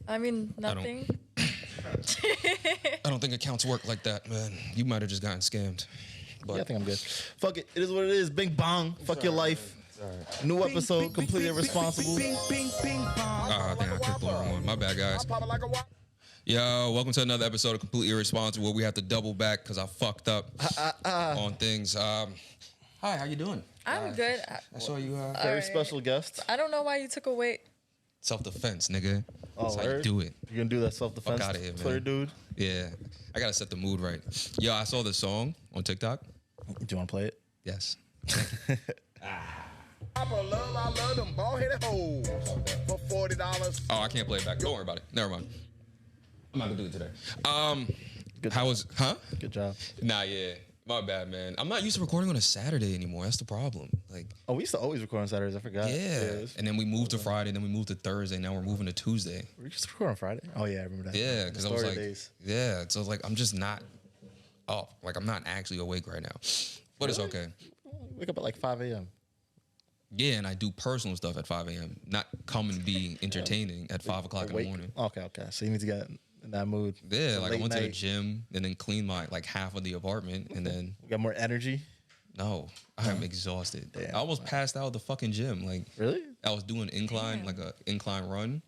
I mean, nothing. I don't think accounts work like that, man. You might have just gotten scammed. But Yeah, I think I'm good. Fuck it. It is what it is. Bing bong. Fuck your life. New episode, completely irresponsible. I think I clicked the wrong one. My bad, guys. Yo, welcome to another episode of Completely Irresponsible, where we have to double back because I fucked up on things. Hi, how you doing? I'm good. I saw you. Very special guest. I don't know why you took away. Self-defense, nigga. Oh, That's how you do it. You're gonna do that self-defense Fuck outta here, man. Twitter, dude? Yeah. I gotta set the mood right. Yo, I saw this song on TikTok. Do you want to play it? Yes. I love them ball-headed hoes for $40. Oh, I can't play it back. Don't worry about it. Never mind. I'm not gonna do it today. Good How job. was, huh? Good job. Nah, yeah. My bad, man. I'm not used to recording on a Saturday anymore. That's the problem. Like, Oh, we used to always record on Saturdays. I forgot. yeah. And then we moved to Friday, then we moved to Thursday. Now we're moving to Tuesday. We used to record on Friday. Oh yeah, I remember that. Yeah, because I was Story like, days. yeah. So like, I'm just not up. Like, I'm not actually awake right now. But it's okay. Wake up at like 5 a.m. Yeah, and I do personal stuff at 5 a.m. Not come and be entertaining at 5 o'clock in the morning. Okay. So you need to get in that mood. Yeah, like I Late went to the night. gym and then cleaned my like half of the apartment, and then We got more energy. no, I am exhausted. Damn. I almost passed out at the fucking gym. Like, Really? I was doing incline, like a incline run.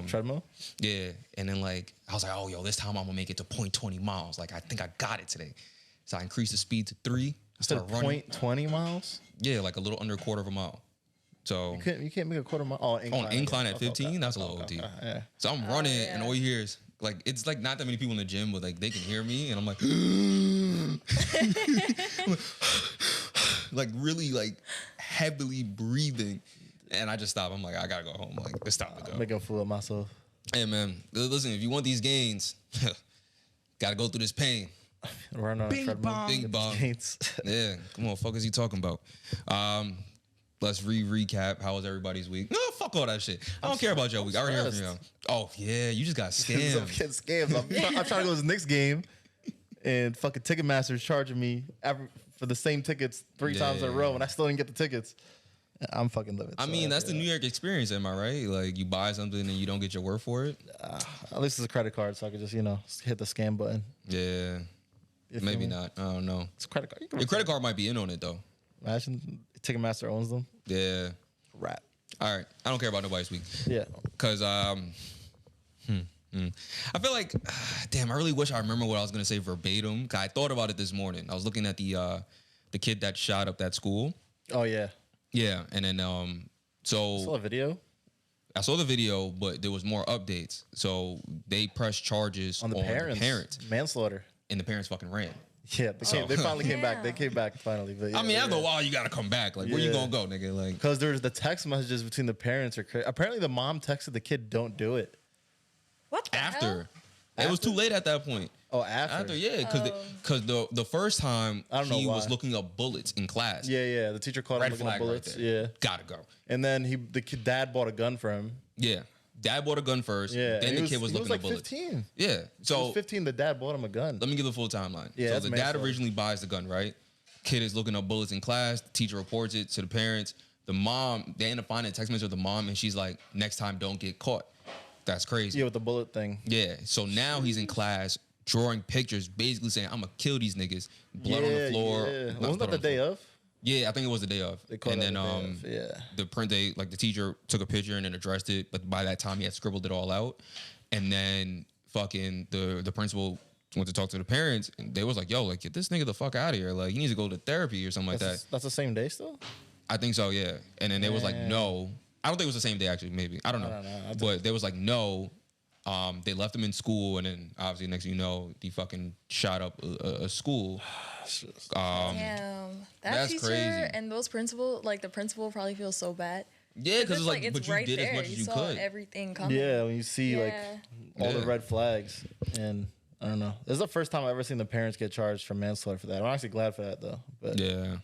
Treadmill. Yeah, and then like I was like, oh yo, this time I'm gonna make it to 0.20 miles. Like I think I got it today. So I increased the speed to 3. I Instead started of running. 20 miles. Yeah, like a little under a quarter of a mile. So You can't make a quarter mile. Oh, incline. on incline at Okay, 15, that's a little OD. Yeah. So I'm running, yeah. and all you hear is like it's like not that many people in the gym, but like they can hear me, and I'm like, like really like heavily breathing, and I just stop. I'm like, I gotta go home. Like it's time to go. I'm making a fool of myself. Hey man, listen, if you want these gains, gotta go through this pain. Run on a treadmill. Bing Get bong. the gains. Yeah, come on, fuck is he talking about? Let's recap. How was everybody's week? No, fuck all that shit. I don't care about your week. I already heard from you. Oh yeah, you just got I'm scammed. getting scams. I'm trying to go to this Knicks game, and fucking Ticketmaster's charging me for the same tickets 3 times in a row, and I still didn't get the tickets. I'm fucking livid. I mean, that's the New York experience, am I right? Like you buy something and you don't get your word for it. At least it's a credit card, so I could just hit the scam button. Yeah, You feel maybe me? not. I don't know. It's a credit card. Your credit card might be in on it though. Imagine Ticketmaster owns them. Yeah. Rat. All right. I don't care about nobody's week. Yeah. Cause I feel like, damn, I really wish I remember what I was gonna say verbatim. 'Cause I thought about it this morning. I was looking at the kid that shot up that school. Oh yeah. Yeah, and then Saw a video I saw the video, but there was more updates. So they pressed charges on the parents. Manslaughter. and the parents fucking ran. Yeah, they finally came back. They Damn. came back finally. But I mean, after a while, you gotta come back. Like, where you Yeah. gonna go, nigga? Like, because there's the text messages between the parents are crazy. Apparently, the mom texted the kid, "Don't do it." What the after. hell? It was After? too late at that point. Oh, after. Yeah, because the first time I don't know he was why. looking up bullets in class. Yeah. The teacher called him Red looking at flag right bullets. there. Yeah, Gotta go. and then dad bought a gun for him. Yeah. Dad bought a gun first. Yeah, Then and the he kid was looking like at bullets. 15. Yeah. He So was 15. The dad bought him a gun. let me give the full timeline. Yeah, So that's the dad manslaughter. originally buys the gun, right? Kid is looking up bullets in class. The teacher reports it to the parents. The mom, they end up finding a text message with the mom, and she's like, next time don't get caught. That's crazy. Yeah, with the bullet thing. Yeah. So now he's in class drawing pictures, basically saying, I'm gonna kill these niggas. Blood on the floor. Yeah. Not Wasn't blood that on the day floor. of? Yeah, I think it was the day of. They called And it then the day of, yeah. the teacher took a picture and then addressed it, but by that time he had scribbled it all out. And then fucking the principal went to talk to the parents, and they was like, yo, like, get this nigga the fuck out of here. Like, he needs to go to therapy or something like that. That's the same day still. I think so, yeah. And then they was like, Man. no. I don't think it was the same day, actually, maybe. I don't know. But they was like, no. They left him in school, and then obviously next thing you know, he fucking shot up a school. Damn. That That's teacher crazy. and those principal, like the principal probably feels so bad. Yeah, because it's like, it's but you right did there. as much as you saw could. everything coming. Yeah, when you see like all the Yeah. red flags, and I don't know. This is the first time I've ever seen the parents get charged for manslaughter for that. I'm actually glad for that though. But Yeah.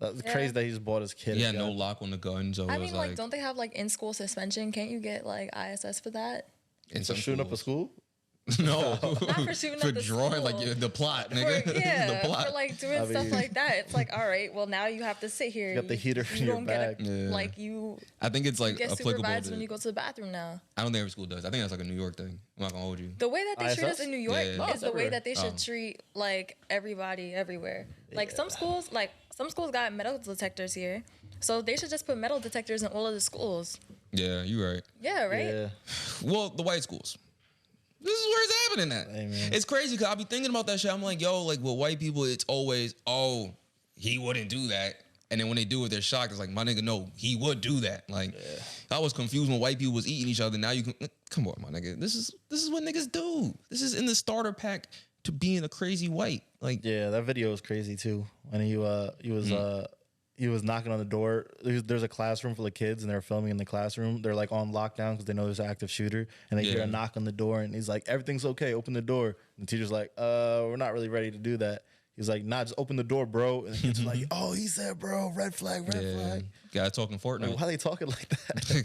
that's Yeah. crazy that he just bought his kid. He a had no gun. lock on the gun, so I it was mean, like, don't they have like in school suspension? Can't you get like ISS for that? in For some shooting up a schools. school. No, Not for shooting for up the drawing school. like the plot, nigga. For, yeah, the plot. for like doing I mean- stuff like that. It's like, all right, well now you have to sit here. You got the heater in your bag. Yeah. Like you I think it's like get applicable. supervised To, when you go to the bathroom now. I don't think every school does. I think that's like a New York thing. I'm not gonna hold you. The way that they treat ISS? us in New York Yeah. No, is it's the way everywhere. that they should treat like everybody everywhere. Like some schools got metal detectors here, so they should just put metal detectors in all of the schools. Yeah, you're right. Yeah, right. Yeah. Well, the white schools. This is where it's happening at. Amen. It's crazy because I'll be thinking about that shit. I'm like, yo, like with white people, it's always, oh, he wouldn't do that. And then when they do it, they're shocked. It's like, my nigga, no, he would do that. Like, I was confused when white people was eating each other. Now you can, come on, my nigga. This is what niggas do. This is in the starter pack to being a crazy white. Like, Yeah, that video was crazy too. When he was knocking on the door. There's a classroom full of kids, and they're filming in the classroom. They're like on lockdown because they know there's an active shooter, and they hear a knock on the door, and he's like, "Everything's okay. Open the door." And the teacher's like, "We're not really ready to do that." He's like, "Nah, just open the door, bro." And the kids are like, "Oh, he said, bro, red flag, red flag." guy talking Fortnite. Like, why are they talking like that?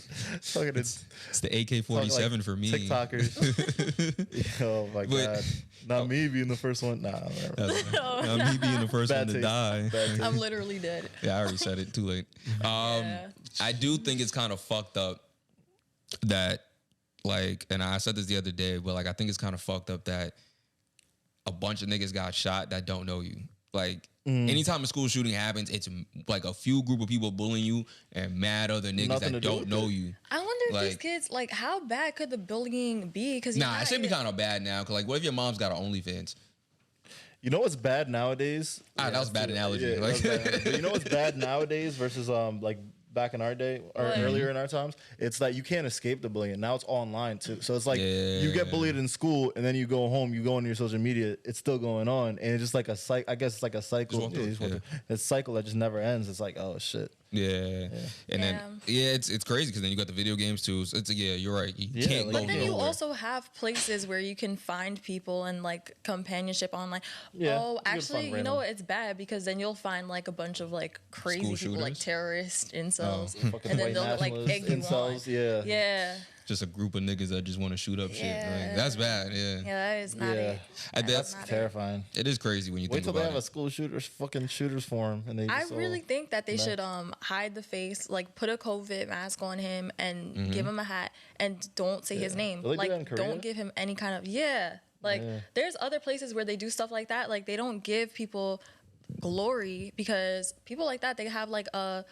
Talking It's the AK-47 like for me. TikTokers. Oh my god! Not me being the first one. Nah, whatever. Me being the first Bad one to taste. die. Bad taste. I'm literally dead. Yeah, I already said it. Too late. Yeah. I do think it's kind of fucked up that, like, and I said this the other day, but like, I think it's kind of fucked up that a bunch of niggas got shot that don't know you. Like, anytime a school shooting happens, it's like a few group of people bullying you and mad other niggas Nothing to that do don't with know it. you. I wonder if these Like- kids, like, how bad could the bullying be? Because Nah, it should be kind of bad now. Cause like, what if your mom's got an OnlyFans? You know what's bad nowadays? That was a bad analogy. Yeah, Like- that was bad. But you know what's bad nowadays versus like back in our day or What? earlier in our times? It's that you can't escape the bullying. Now it's online too. So it's like you Yeah. get bullied in school and then you go home, you go on your social media, it's still going on. And it's just like a cycle. I guess it's like a cycle. Just walk through it, you just walk yeah. through- It's a cycle that just never ends. It's like, oh shit. Yeah. And then it's crazy because then you got the video games too. So it's yeah, you're right. You Yeah, can't like- go But then you nowhere. also have places where you can find people and like companionship online. Yeah, Oh, you can actually, find you know random- what? It's bad because then you'll find like a bunch of like crazy School people, like shooters? terrorists, incels, Fucking and then white they'll like nationalists, egg you on. incels, yeah. Yeah, Just a group of niggas that just want to shoot up shit. Yeah. Like, that's bad. Yeah. yeah, that is not Yeah. it. That's not it. Terrifying. It is crazy when you Wait think till they about have a it. school shooters forum and they I just all- really think that they should hide the face, like put a COVID mask on him and Mm-hmm. give him a hat and don't say his name. Do they do that in Like Korea? don't give him any kind of Like there's other places where they do stuff like that. Like they don't give people glory because people like that, they have like a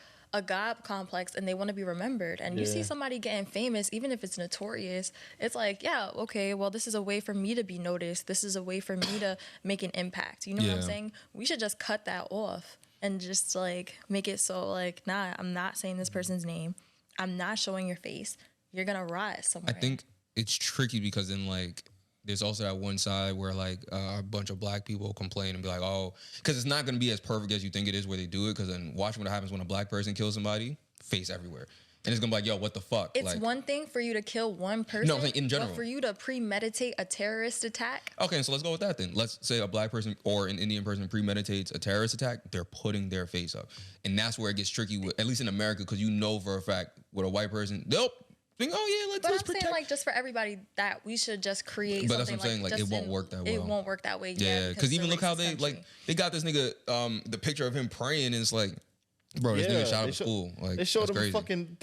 god complex and they want to be remembered. And you see Yeah. somebody getting famous, even if it's notorious, it's like, yeah, okay, well, this is a way for me to be noticed. This is a way for me to make an impact. You know what I'm Yeah. saying? We should just cut that off and just like make it so like, nah, I'm not saying this person's name. I'm not showing your face. You're gonna rise somewhere. I think it's tricky because then like there's also that one side where like a bunch of black people complain and be like, oh, because it's not going to be as perfect as you think it is where they do it. Because then watch what happens when a black person kills somebody, face everywhere, and it's gonna be like, yo, what the fuck? it's like, one thing for you to kill one person. I'm saying in general. But for you to premeditate a terrorist attack, okay, so let's go with that then. Let's say a black person or an Indian person premeditates a terrorist attack. They're putting their face up, and that's where it gets tricky. With, at least in America, because you know for a fact with a white person, they'll think, oh yeah, but let's I'm saying protect. like just for everybody that we should just create. But that's something what I'm saying, like, it just won't work that It well. won't work that way. Yeah, because even we're look how racist they country. like they got this nigga the picture of him praying and it's like, bro, this nigga shot up they a show- school. Like they showed that's him crazy. fucking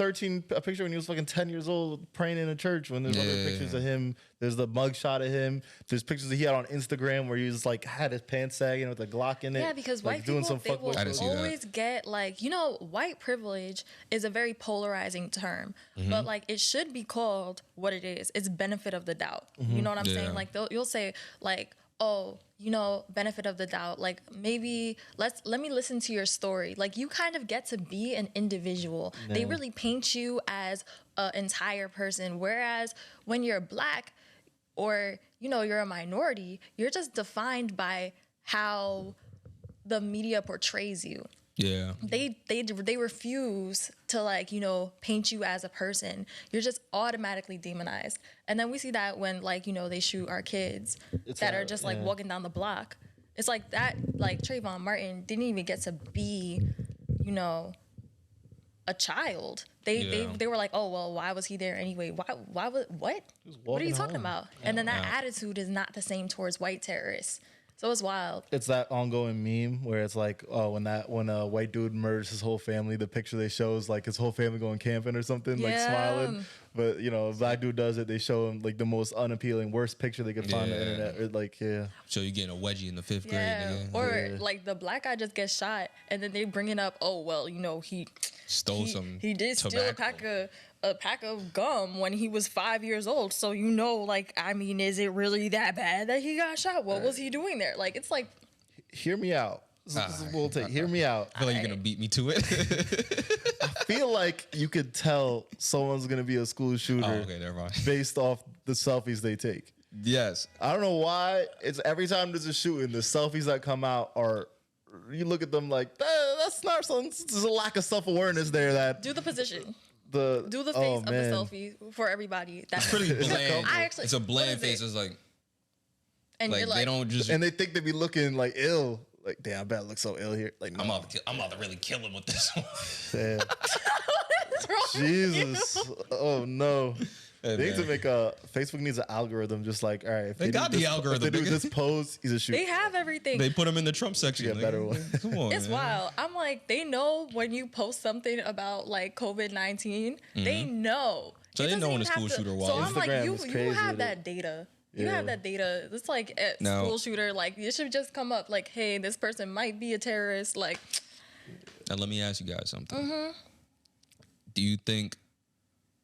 a picture when he was fucking 10 years old praying in a church. When there's other Yeah. pictures of him, there's the mug shot of him. There's pictures that he had on Instagram where he was like had his pants sagging with a Glock in it. Yeah, because like, white people, they fuckboy will I didn't see that. always get like, you know, white privilege is a very polarizing term, but like it should be called what it is. It's benefit of the doubt. You know what I'm Yeah. saying? Like you'll say like, oh, you know, benefit of the doubt. Like maybe let me listen to your story. Like you kind of get to be an individual. They really paint you as an entire person. Whereas when you're black or, you know, you're a minority, you're just defined by how the media portrays you. Yeah, They refuse to like, you know, paint you as a person. You're just automatically demonized. And then we see that when like, you know, they shoot our kids that are just like walking down the block. It's like that, like Trayvon Martin didn't even get to be, you know, a child. They were like, oh well, why was he there anyway? Why was what? What are you talking about? And then that attitude is not the same towards white terrorists. So it's wild. It's that ongoing meme where it's like, oh, when a white dude murders his whole family, the picture they show is like his whole family going camping or something, like smiling. But you know, if black dude does it, they show him like the most unappealing, worst picture they could find on the internet. Or like, So you're getting a wedgie in the 5th grade, nigga. Or like the black guy just gets shot, and then they bring it up. Oh well, you know he some. He did tobacco. steal a pack of gum when he was 5 years old. So you know, like, I mean, is it really that bad that he got shot? What was he doing there? Like, it's like, hear me out. This is we'll take. Hear me out. I feel like you're gonna beat me to it. I feel like you could tell someone's gonna be a school shooter okay, never mind. based off the selfies they take. Yes. I don't know why. It's every time there's a shooting, the selfies that come out are. You look at them like that's not something. There's a lack of self-awareness there. That do the position. Do the face of the selfie for everybody. That's pretty bland. Actually, it's a bland face. It's like, and like, you're like, they don't just. And they think they be looking like ill. Like, damn, I bet I look so ill here. Like, no. I'm about to really kill him with this one. Damn. what's wrong Jesus. Oh no. Hey, They need man. to make Facebook needs an algorithm just like, all right, if They got do the this, algorithm, If they do nigga. this pose, he's a shooter. They have everything. They put him in the Trump section. Yeah, nigga. better one. Come on, It's man. wild. I'm like, they know when you post something about like COVID-19, they know. So It they know doesn't when a even have school to- shooter was. So I'm like, Instagram you is crazy have with that it. data. You Yeah. have that data. It's like at No. school shooter, like it should just come up like, hey, this person might be a terrorist. Like, Now let me ask you guys something. Mm-hmm. Do you think,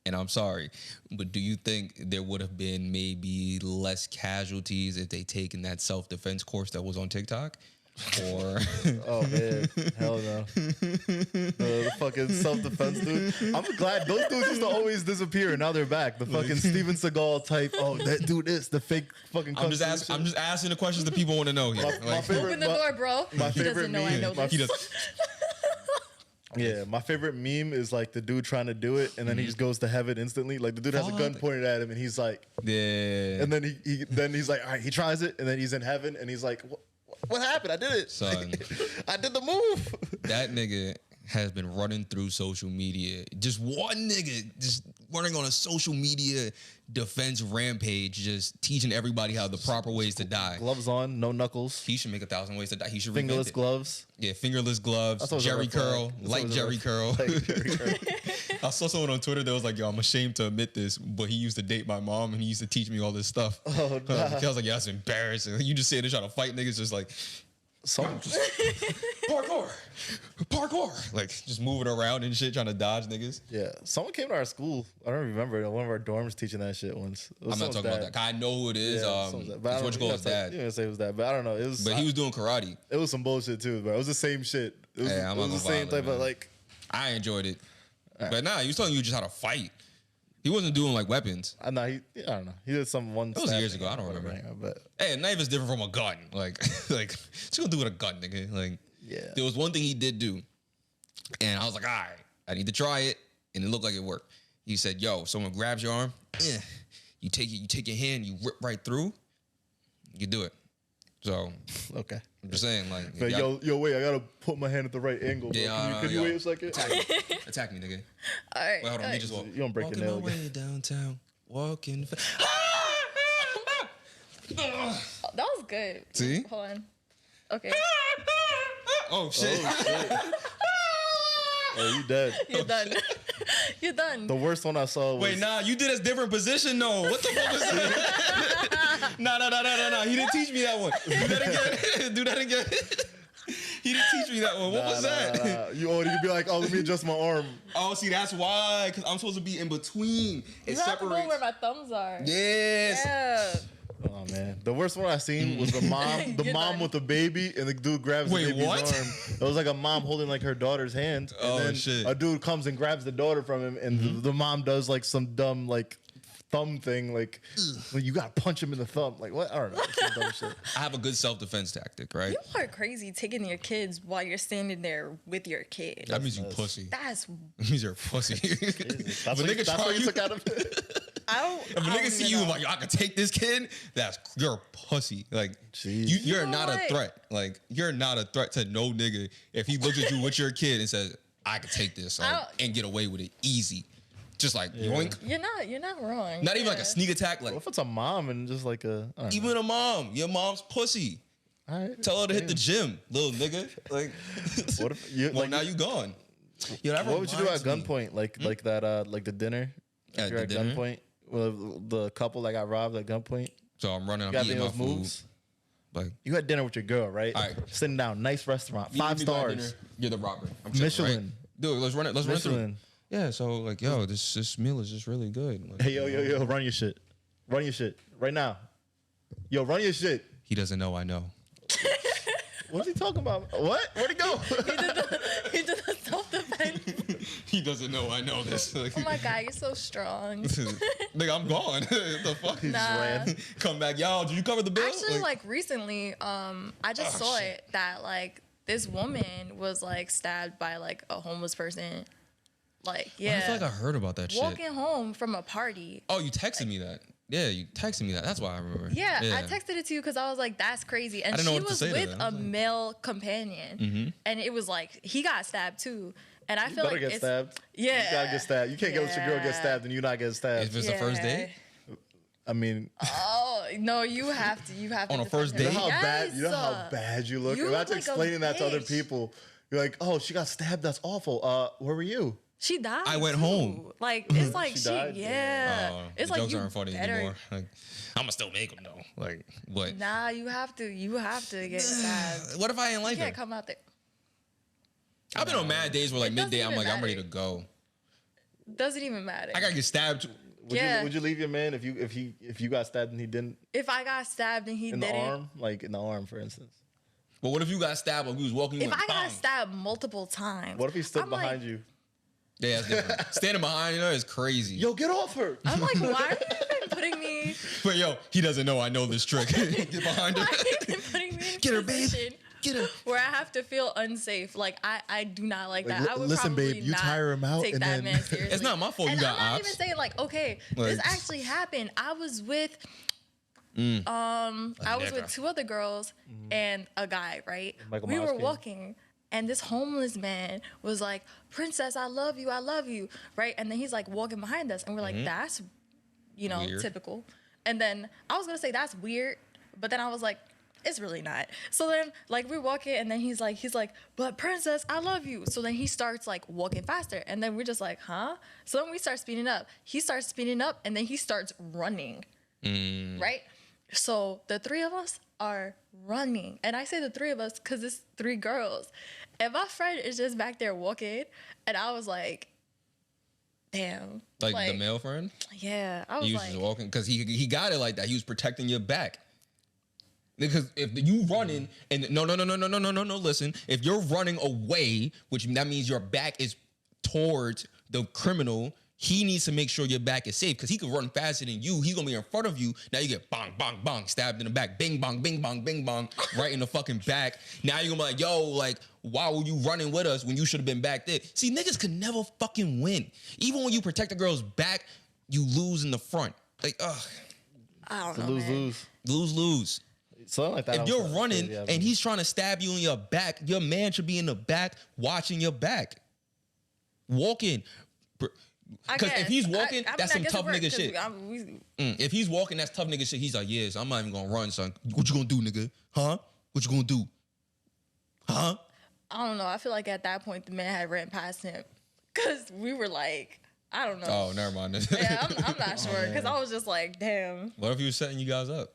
and I'm sorry, but do you think there would have been maybe less casualties if they taken that self-defense course that was on TikTok? Or Oh man, hell no. The fucking self-defense dude. I'm glad those dudes used to always disappear and now they're back. The fucking Steven Seagal type. Oh, that dude is the fake fucking. I'm just asking the questions that people want to know here. My favorite- open the door, bro. my He favorite doesn't know I meme- know my- this. He does. Yeah, my favorite meme is like the dude trying to do it and then he just goes to heaven instantly. Like the dude has a gun Fuck. pointed at him and he's like, Yeah. and then he's like, all right, he tries it and then he's in heaven and he's like, what happened? I did it, Son. I did the move. That nigga has been running through social media. Just one nigga just running on a social media defense rampage, just teaching everybody how the proper ways to die. Gloves on, no knuckles, He should make 1,000 ways to die. He should fingerless reinvent it. gloves. Yeah, fingerless gloves, That's always a Jerry red flag. curl, That's like always a Jerry red curl. Like Jerry curl. I saw someone on Twitter that was like, yo, I'm ashamed to admit this, but he used to date my mom and he used to teach me all this stuff. Oh, nah. I was like, yeah, that's embarrassing. You just say to try to fight niggas, just like, Some parkour. Like, just moving around and shit, trying to dodge niggas. yeah, someone came to our school. I don't remember. One of our dorms teaching that shit once. It was I'm not someone's talking about dad. that. I know who it is. Yeah, someone's dad. But I It's don't- what you call his dad. You didn't say it was that, but I don't know. It was. But he was doing karate. It was some bullshit too, bro. It was the same shit. It was, Hey, I'm it not was the gonna same violate, type of man. like. I enjoyed it. But nah, he was telling you just how to fight. He wasn't doing like weapons. I know. I don't know. He did some one. That was stab years thing ago. I don't or remember. whatever, But Hey, a knife is different from a gun. Like, what's you gonna do with a gun, nigga? Like, yeah, there was one thing he did do, and I was like, all right, I need to try it, and it looked like it worked. He said, yo, someone grabs your arm, you take your hand, you rip right through, you do it. So okay. I'm just saying, like, But yo, wait! I gotta put my hand at the right angle. Bro. Yeah, Can you yo. wait a second? attack me, nigga. All right. Wait, hold on, let me good. just walk. You don't break your Walking nail my again. way downtown, walking. That was good. See? Hold on. Okay. Oh shit! Oh, you dead. You're done. You're done. The worst one I saw was Wait, nah, you did a different position, though. What the fuck was that? Nah. He didn't teach me that one. Do that again. Do that again. He didn't teach me that one. What was that? You already could be like, oh, let me adjust my arm. Oh, see, that's why. Because I'm supposed to be in between. It You have to know separates. where my thumbs are. Yes. Yeah. Oh man, the worst one I seen was the mom, You're done. with the baby, and the dude grabs Wait, the baby's what? arm. It was like a mom holding like her daughter's hand, and Oh, then shit. a dude comes and grabs the daughter from him, and the mom does like some dumb like thumb thing, like well, you gotta punch him in the thumb, like what? I don't know, some dumb shit. I have a good self-defense tactic, right? You are crazy taking your kids while you're standing there with your kid. That means you pussy. That's That means you're a pussy. That's If a what, nigga that's try what you you- took out of it. I don't. If a nigga see you like, yo, I can take this kid, you're a pussy. Like, Jeez. you're know not a what? threat. Like, you're not a threat to no nigga if he looks at you with your kid and says, I could take this and get away with it easy. Just like yoink. You're not wrong. Not even like a sneak attack. Like What if it's a mom and just like even a mom, your mom's pussy. All right, Tell her to hit the gym, little nigga. Like, what if you? well, now you gone. Yo, What would you do at gunpoint? Like that? Like the dinner? At You're the at dinner? gunpoint. Well, the couple that got robbed at gunpoint. So I'm running. You I'm got eating any my of those food. moves? Like You had dinner with your girl, right? All right. Sitting down, nice restaurant, you 5 leave me by stars. dinner, you're the robber. I'm chilling, Michelin. right? Dude, let's run it. Let's run it through. Michelin. Yeah. So like, yo, this meal is just really good. Like, Hey, yo, run your shit. Run your shit right now. Yo, run your shit. he doesn't know I know. What's he talking about? What? Where'd he go? He did the self-defense. He doesn't know I know this. Like, Oh my God, you're so strong. nigga, I'm gone. The fuck? Nah. Come back, y'all. Did you cover the bill? Actually, like recently, I just saw shit. it that like this woman was like stabbed by like a homeless person. Like, yeah. I feel like I heard about that shit. Walking home from a party. Oh, you texted me that. Yeah, you texted me that. That's why I remember. Yeah, I texted it to you because I was like, that's crazy. And I didn't know she what to was say to with that. I a was like- male companion. And it was like, he got stabbed too. And I feel Better like get it's, stabbed. yeah. You gotta get stabbed. You can't let your girl get Yeah. stabbed and you not get stabbed. If it's the first Yeah. date, I mean, Oh, no, you have to. You have to. On a defend first her. date? you know how bad you look. You Imagine look like a explaining that to other bitch. people. You're like, oh, she got stabbed. That's awful. Where were you? She died. I went too. home. Like, it's like She she, died? yeah. It's the like jokes you aren't funny better. anymore. Like, I'm gonna still make them though. Like, what? Nah, you have to. You have to get stabbed. What if I ain't You like her? can't come out there. I've been on mad days where like It doesn't midday, I'm even like, I'm ready to matter. go. Doesn't even matter. I gotta get stabbed. Yeah. Would you leave your man if you got stabbed and he didn't If I got stabbed and he in didn't. the arm, like in the arm, for instance? But what if you got stabbed while we was walking? You If went, I got bang. stabbed multiple times. What if he stood I'm behind like, you? Yeah, that's different. Standing behind you is crazy. Yo, get off her! I'm like, why are you even putting me? But yo, he doesn't know I know this trick. Get behind her. Why are you even putting me in Get her, a babe. position Get her. where I have to feel unsafe? Like I do not like Like, that. I would listen, probably babe, you not tire him out take and that then- man seriously. It's not my fault you And got I'm not ops. even saying like, okay, this Like- actually happened. I was with I was with nigga. 2 other girls and a guy, right? Michael We Myers were came. walking and this homeless man was like, "Princess, I love you," right? And then he's like walking behind us and we're like, that's, Weird. typical. And then I was gonna say that's weird, but then I was like, it's really not. So then like we're walking and then he's like, but princess, I love you. So then he starts like walking faster and then we're just like, huh? So then we start speeding up. He starts speeding up and then he starts running. Right? So the 3 of us are running. And I say the 3 of us because it's 3 girls. And my friend is just back there walking. And I was like, damn. Like the male friend, Yeah. I was he was like, just walking because he got it like that. He was protecting your back. Because if you running and no, listen. If you're running away, which that means your back is towards the criminal, he needs to make sure your back is safe because he could run faster than you. He's gonna be in front of you. Now you get bang, bang, bang, stabbed in the back, bing, bang, bing, bang, bing, bang, right in the fucking back. Now you're gonna be like, yo, like, why were you running with us when you should have been back there? See, niggas could never fucking win. Even when you protect a girl's back, you lose in the front. Like, ugh, I don't To know. lose. Man. lose. Something like that. If you're running and he's trying to stab you in your back, your man should be in the back watching your back. Walking. I Because if guess. he's walking, I mean, that's I some guess it tough worked, nigga 'cause shit. we- If he's walking, that's tough nigga shit. He's like, yes, I'm not even gonna run, son. What you gonna do, nigga? Huh? What you gonna do? Huh? I don't know. I feel like at that point the man had ran past him because we were like, I don't know. Oh, never mind. Yeah, I'm not sure because I was just like, damn. What if he was setting you guys up?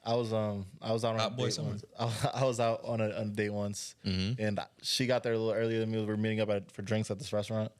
I was out on Hot a boy date summer. once. I was out on a date once, and she got there a little earlier than me. We were meeting up for drinks at this restaurant,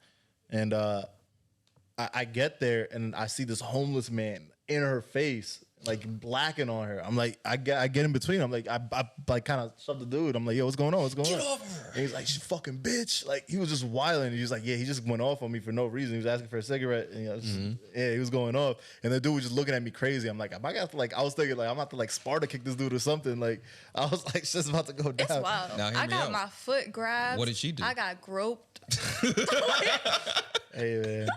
and I get there and I see this homeless man in her face, like blacking on her. I'm like, I get in between. I'm like, I like kind of shoved the dude. I'm like, yo, what's going on? What's going on? Get off her. And he's like, she fucking bitch. Like he was just wilding. He was like, yeah, he just went off on me for no reason. He was asking for a cigarette. And, yeah, he was going off. And the dude was just looking at me crazy. I'm like, am I got to like? I was thinking like, I'm about to like Sparta kick this dude or something. Like I was like, shit's about to go down. It's wild. Now, hear I me got out. my foot grabbed. What did she do? I got groped. Hey man,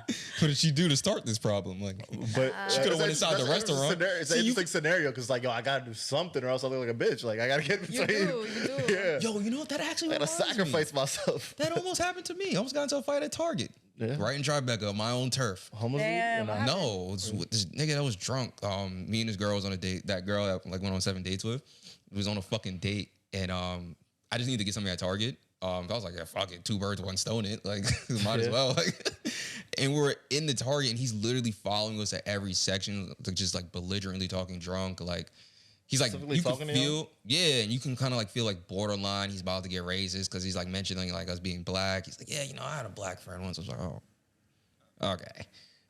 What did she do to start this problem? Like, But she could have went inside the restaurant. It's an interesting scenario because like, yo, I gotta do something or else I look like a bitch. Like I gotta get You do. Yeah. Yo, you know what? That actually I gotta reminds me. sacrifice myself. That almost happened to me. I almost got into a fight at Target. Yeah. Right in Tribeca, my own turf. Homeless Damn, dude? what happened? No, it was with this nigga that was drunk. Me and this girl was on a date. That girl that like went on 7 dates with was on a fucking date, and I just needed to get something at Target. I was like, yeah, fuck it, 2 birds, 1 stone. It like might as well. Like, and we were in the Target, and he's literally following us at every section, like, just like belligerently talking drunk, like. He's like, Specifically you can talking to feel, yeah, and you can kind of like feel like borderline. He's about to get racist because he's like mentioning like us being black. He's like, yeah, you know, I had a black friend once. I was like, oh, okay.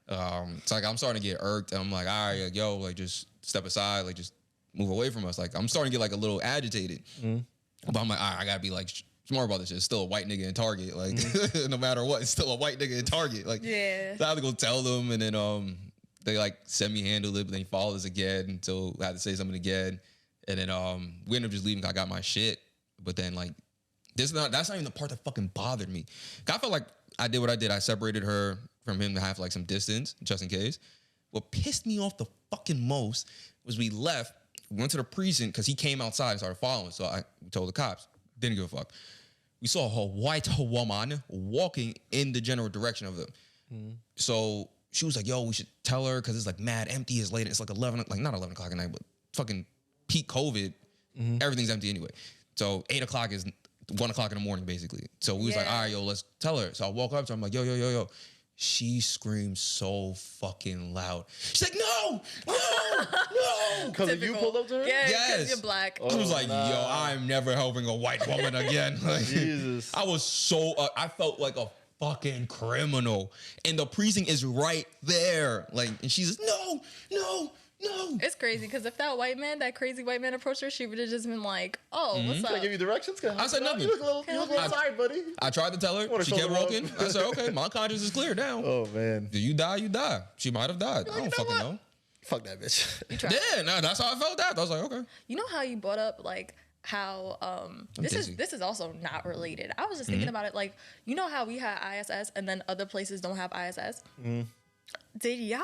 It's like I'm starting to get irked. And I'm like, all right, like, yo, like just step aside, like just move away from us. Like I'm starting to get like a little agitated. But I'm like, all right, I gotta be like smart about this shit. It's still a white nigga in Target. Like no matter what, it's still a white nigga in Target. Like Yeah. so I have to go tell them, and then they like semi-handled it, but then he followed us again until I had to say something again. And then we ended up just leaving. I got my shit. But then like that's not even the part that fucking bothered me. I felt like I did what I did. I separated her from him to have like some distance, just in case. What pissed me off the fucking most was we left, we went to the precinct because he came outside and started following. So I told the cops. Didn't give a fuck. We saw a white woman walking in the general direction of them. So she was like, yo, we should tell her because it's like mad empty. It's late. It's like 11, like not 11 o'clock at night, but fucking peak COVID. Everything's empty anyway. So 8 o'clock is 1 o'clock in the morning, basically. So we was like, all right, yo, let's tell her. So I walk up to her. I'm like, yo. She screams so fucking loud. She's like, no. Because you pulled up to her? Yeah, Yes. because you're black. I was like, yo, I'm never helping a white woman again. Like, Jesus. I was so, I felt like a fucking criminal. And the precinct is right there. Like, and she's like, no. It's crazy because if that crazy white man approached her, she would have just been like, "Oh, what's Can I up?" give you directions? I said nothing. You look a little tired, buddy. I tried to tell her. Wanna She show kept the love? walking. I said, okay, my conscience is clear now. Oh, man. Do you die, you die. She might have died. I don't fucking know. Fuck that bitch. You tried. Yeah, no, that's how I felt that. I was like, okay. You know how you brought up like how this dizzy. is also not related. I was just thinking about it like you know how we had ISS and then other places don't have ISS. Did y'all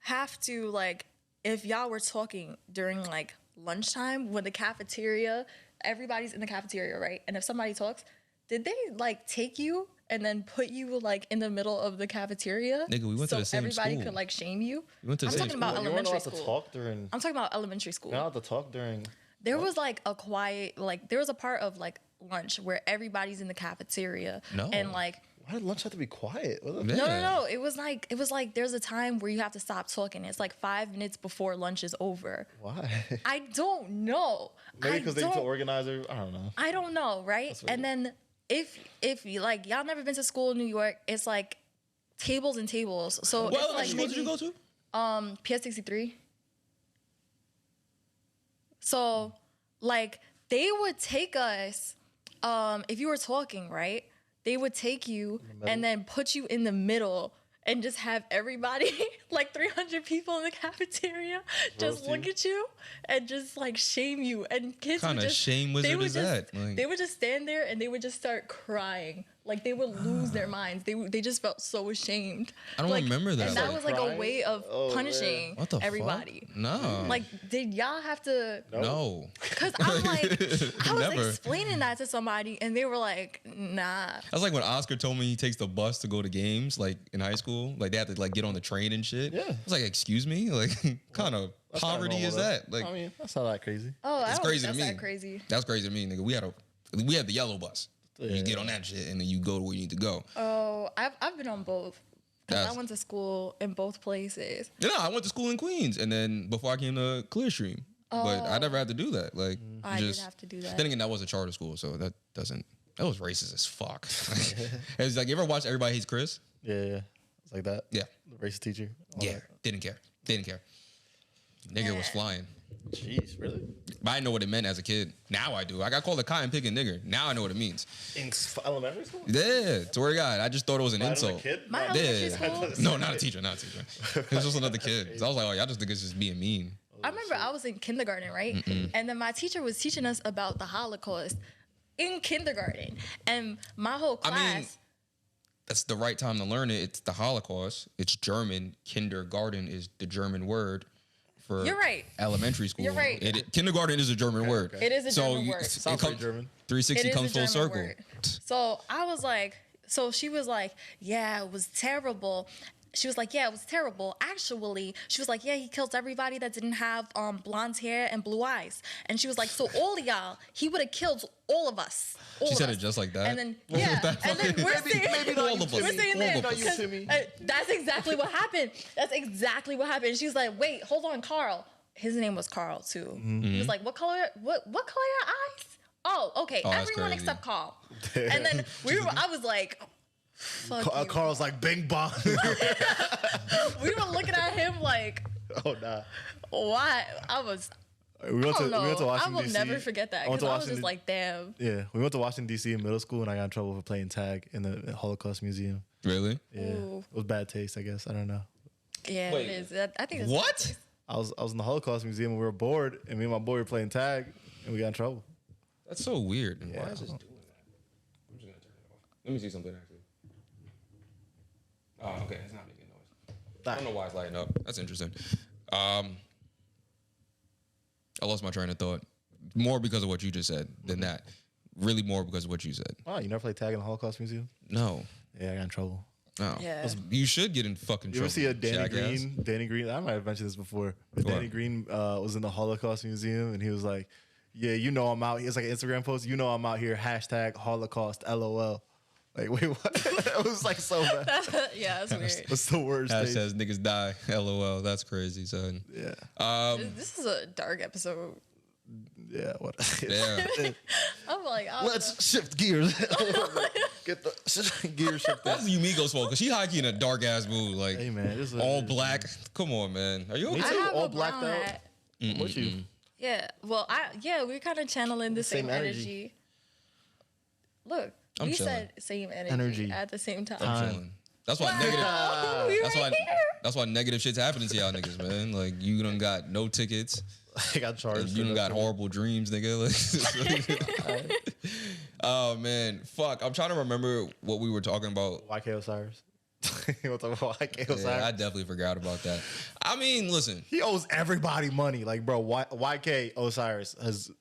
have to like if y'all were talking during like lunchtime when the cafeteria, everybody's in the cafeteria, right? And if somebody talks, did they like take you and then put you like in the middle of the cafeteria? Nigga, we went to so the same everybody school. could like shame you. We went to the I'm same talking about You weren't elementary allowed to school. talk during. I'm talking about elementary school. You're not allowed to talk during. There was like a quiet, like there was a part of like lunch where everybody's in the cafeteria. No. And like, Why did lunch have to be quiet? What the Yeah. no. It was like there's a time where you have to stop talking. It's like 5 minutes before lunch is over. Why? I don't know. Maybe because they need to organize her. I don't know. I don't know, right? That's weird. And then if you like y'all never been to school in New York, it's like tables and tables. So What it's like elementary school did you go to? PS63. So, like, they would take us, if you were talking, right? They would take you and then put you in the middle and just have everybody, like 300 people in the cafeteria, just Roast look you? at you and just like shame you. And kids Kinda would just shame they wizard would is just, that? Like- they would just stand there and they would just start crying. Like they would lose their minds. They just felt so ashamed. I don't Like, remember that. And that Like was like a crying? way of Oh, punishing What the everybody. fuck? No. Like, did y'all have to? no. Because I'm like, I was Never. explaining that to somebody, and they were like, "Nah." That's like when Oscar told me he takes the bus to go to games, like in high school. Like they have to like get on the train and shit. Yeah. I was like, excuse me? Like kind of That's kinda poverty normal, is though. that? Like I mean, that's not that crazy. Oh, I it's don't crazy think to that's me. that crazy. That's crazy to me, nigga. We had the yellow bus. You get on that shit and then you go to where you need to go. Oh, I've been on both. Because I That's- went to school in both places. You know, I went to school in Queens and then before I came to Clearstream. But I never had to do that. Like I did have to do that. Then again, that was a charter school, so that was racist as fuck. It's like, you ever watch Everybody Hates Chris? Yeah. It's like that. Yeah. The racist teacher. all Yeah. that. Didn't care. Nigger was flying. Jeez, really? But I didn't know what it meant as a kid. Now I do. I got called a cotton picking nigger. Now I know what it means. In elementary school? Yeah, swear to God. I just thought it was an Not as a insult. kid? My No. elementary Yeah. school. No, not a teacher. It was just another kid. So I was like, oh, y'all just think it's just being mean. I remember I was in kindergarten, right? And then my teacher was teaching us about the Holocaust in kindergarten, and my whole I class. mean, that's the right time to learn it. It's the Holocaust. It's German. Kindergarten is the German word for You're right. elementary school. You're right. Kindergarten is a German word. It is a German word. Sounds like German. 360 It is comes a full German circle. word. So I was like, so she was like, yeah, it was terrible. She was like, yeah, it was terrible. Actually, she was like, yeah, he killed everybody that didn't have blonde hair and blue eyes. And she was like, so all of y'all, he would have killed all of us. She said it just like that. And then, yeah, and then we're saying, all of us. we're saying All that of us. because that's exactly what happened. That's exactly what happened. She was like, wait, hold on, Carl. His name was Carl too. Mm-hmm. He was like, what color your eyes? Oh, okay. Oh, that's Everyone crazy. except Carl. And then I was like, fuck you. Carl's like Bing Bong. We were looking at him like, Oh nah. why? I was, We went to I Washington will DC. never forget that went because to I was just Washington- like, damn. Yeah, we went to Washington D.C. in middle school, and I got in trouble for playing tag in the Holocaust Museum. Really? Yeah, Ooh. it was bad taste, I guess. I don't know. Yeah, Wait. it is. I think it's What? I was in the Holocaust Museum, and we were bored, and me and my boy were playing tag, and we got in trouble. That's so weird. Yeah. Why is this doing that? I'm just gonna turn it off. Let me see something actually. Oh, okay. It's not making noise. I don't know why it's lighting up. That's interesting. I lost my train of thought. More because of what you just said than that. Really more because of what you said. Oh, you never played tag in the Holocaust Museum? No. Yeah, I got in trouble. No. Yeah. You should get in fucking You trouble. ever see a Danny jackass. Green? Danny Green, I might have mentioned this before. But What? Danny Green was in the Holocaust Museum, and he was like, "Yeah, you know I'm out." He has like an Instagram post. You know I'm out here. Hashtag Holocaust. LOL. Like, wait, what? It was like so bad. Yeah, it's weird. It's the worst thing. Says niggas die. LOL. That's crazy, son. Yeah, This is a dark episode. yeah. What? Yeah. I'm like, Let's shift gears. Get the gear shifted. That's Yumigo's fault because she hikey in a dark ass mood. Like, Hey man, this is all black. Come on, man. Are you Me okay? I too. have all a blacked brown out. hat. What you? Yeah. Well, we're kind of channeling the same Same energy. energy. Look, I'm we chilling. said same energy, Energy. at the same time. I'm chilling. That's why negative. Oh, we That's right why. here. That's why negative shit's happening to y'all niggas, man. Like you done got no tickets. I got charged. You done got horrible dreams, nigga. Like, oh man, fuck. I'm trying to remember what we were talking about. YK Osiris. You want to talk about YK Yeah, Osiris? I definitely forgot about that. I mean, listen. He owes everybody money. Like, bro, YK Osiris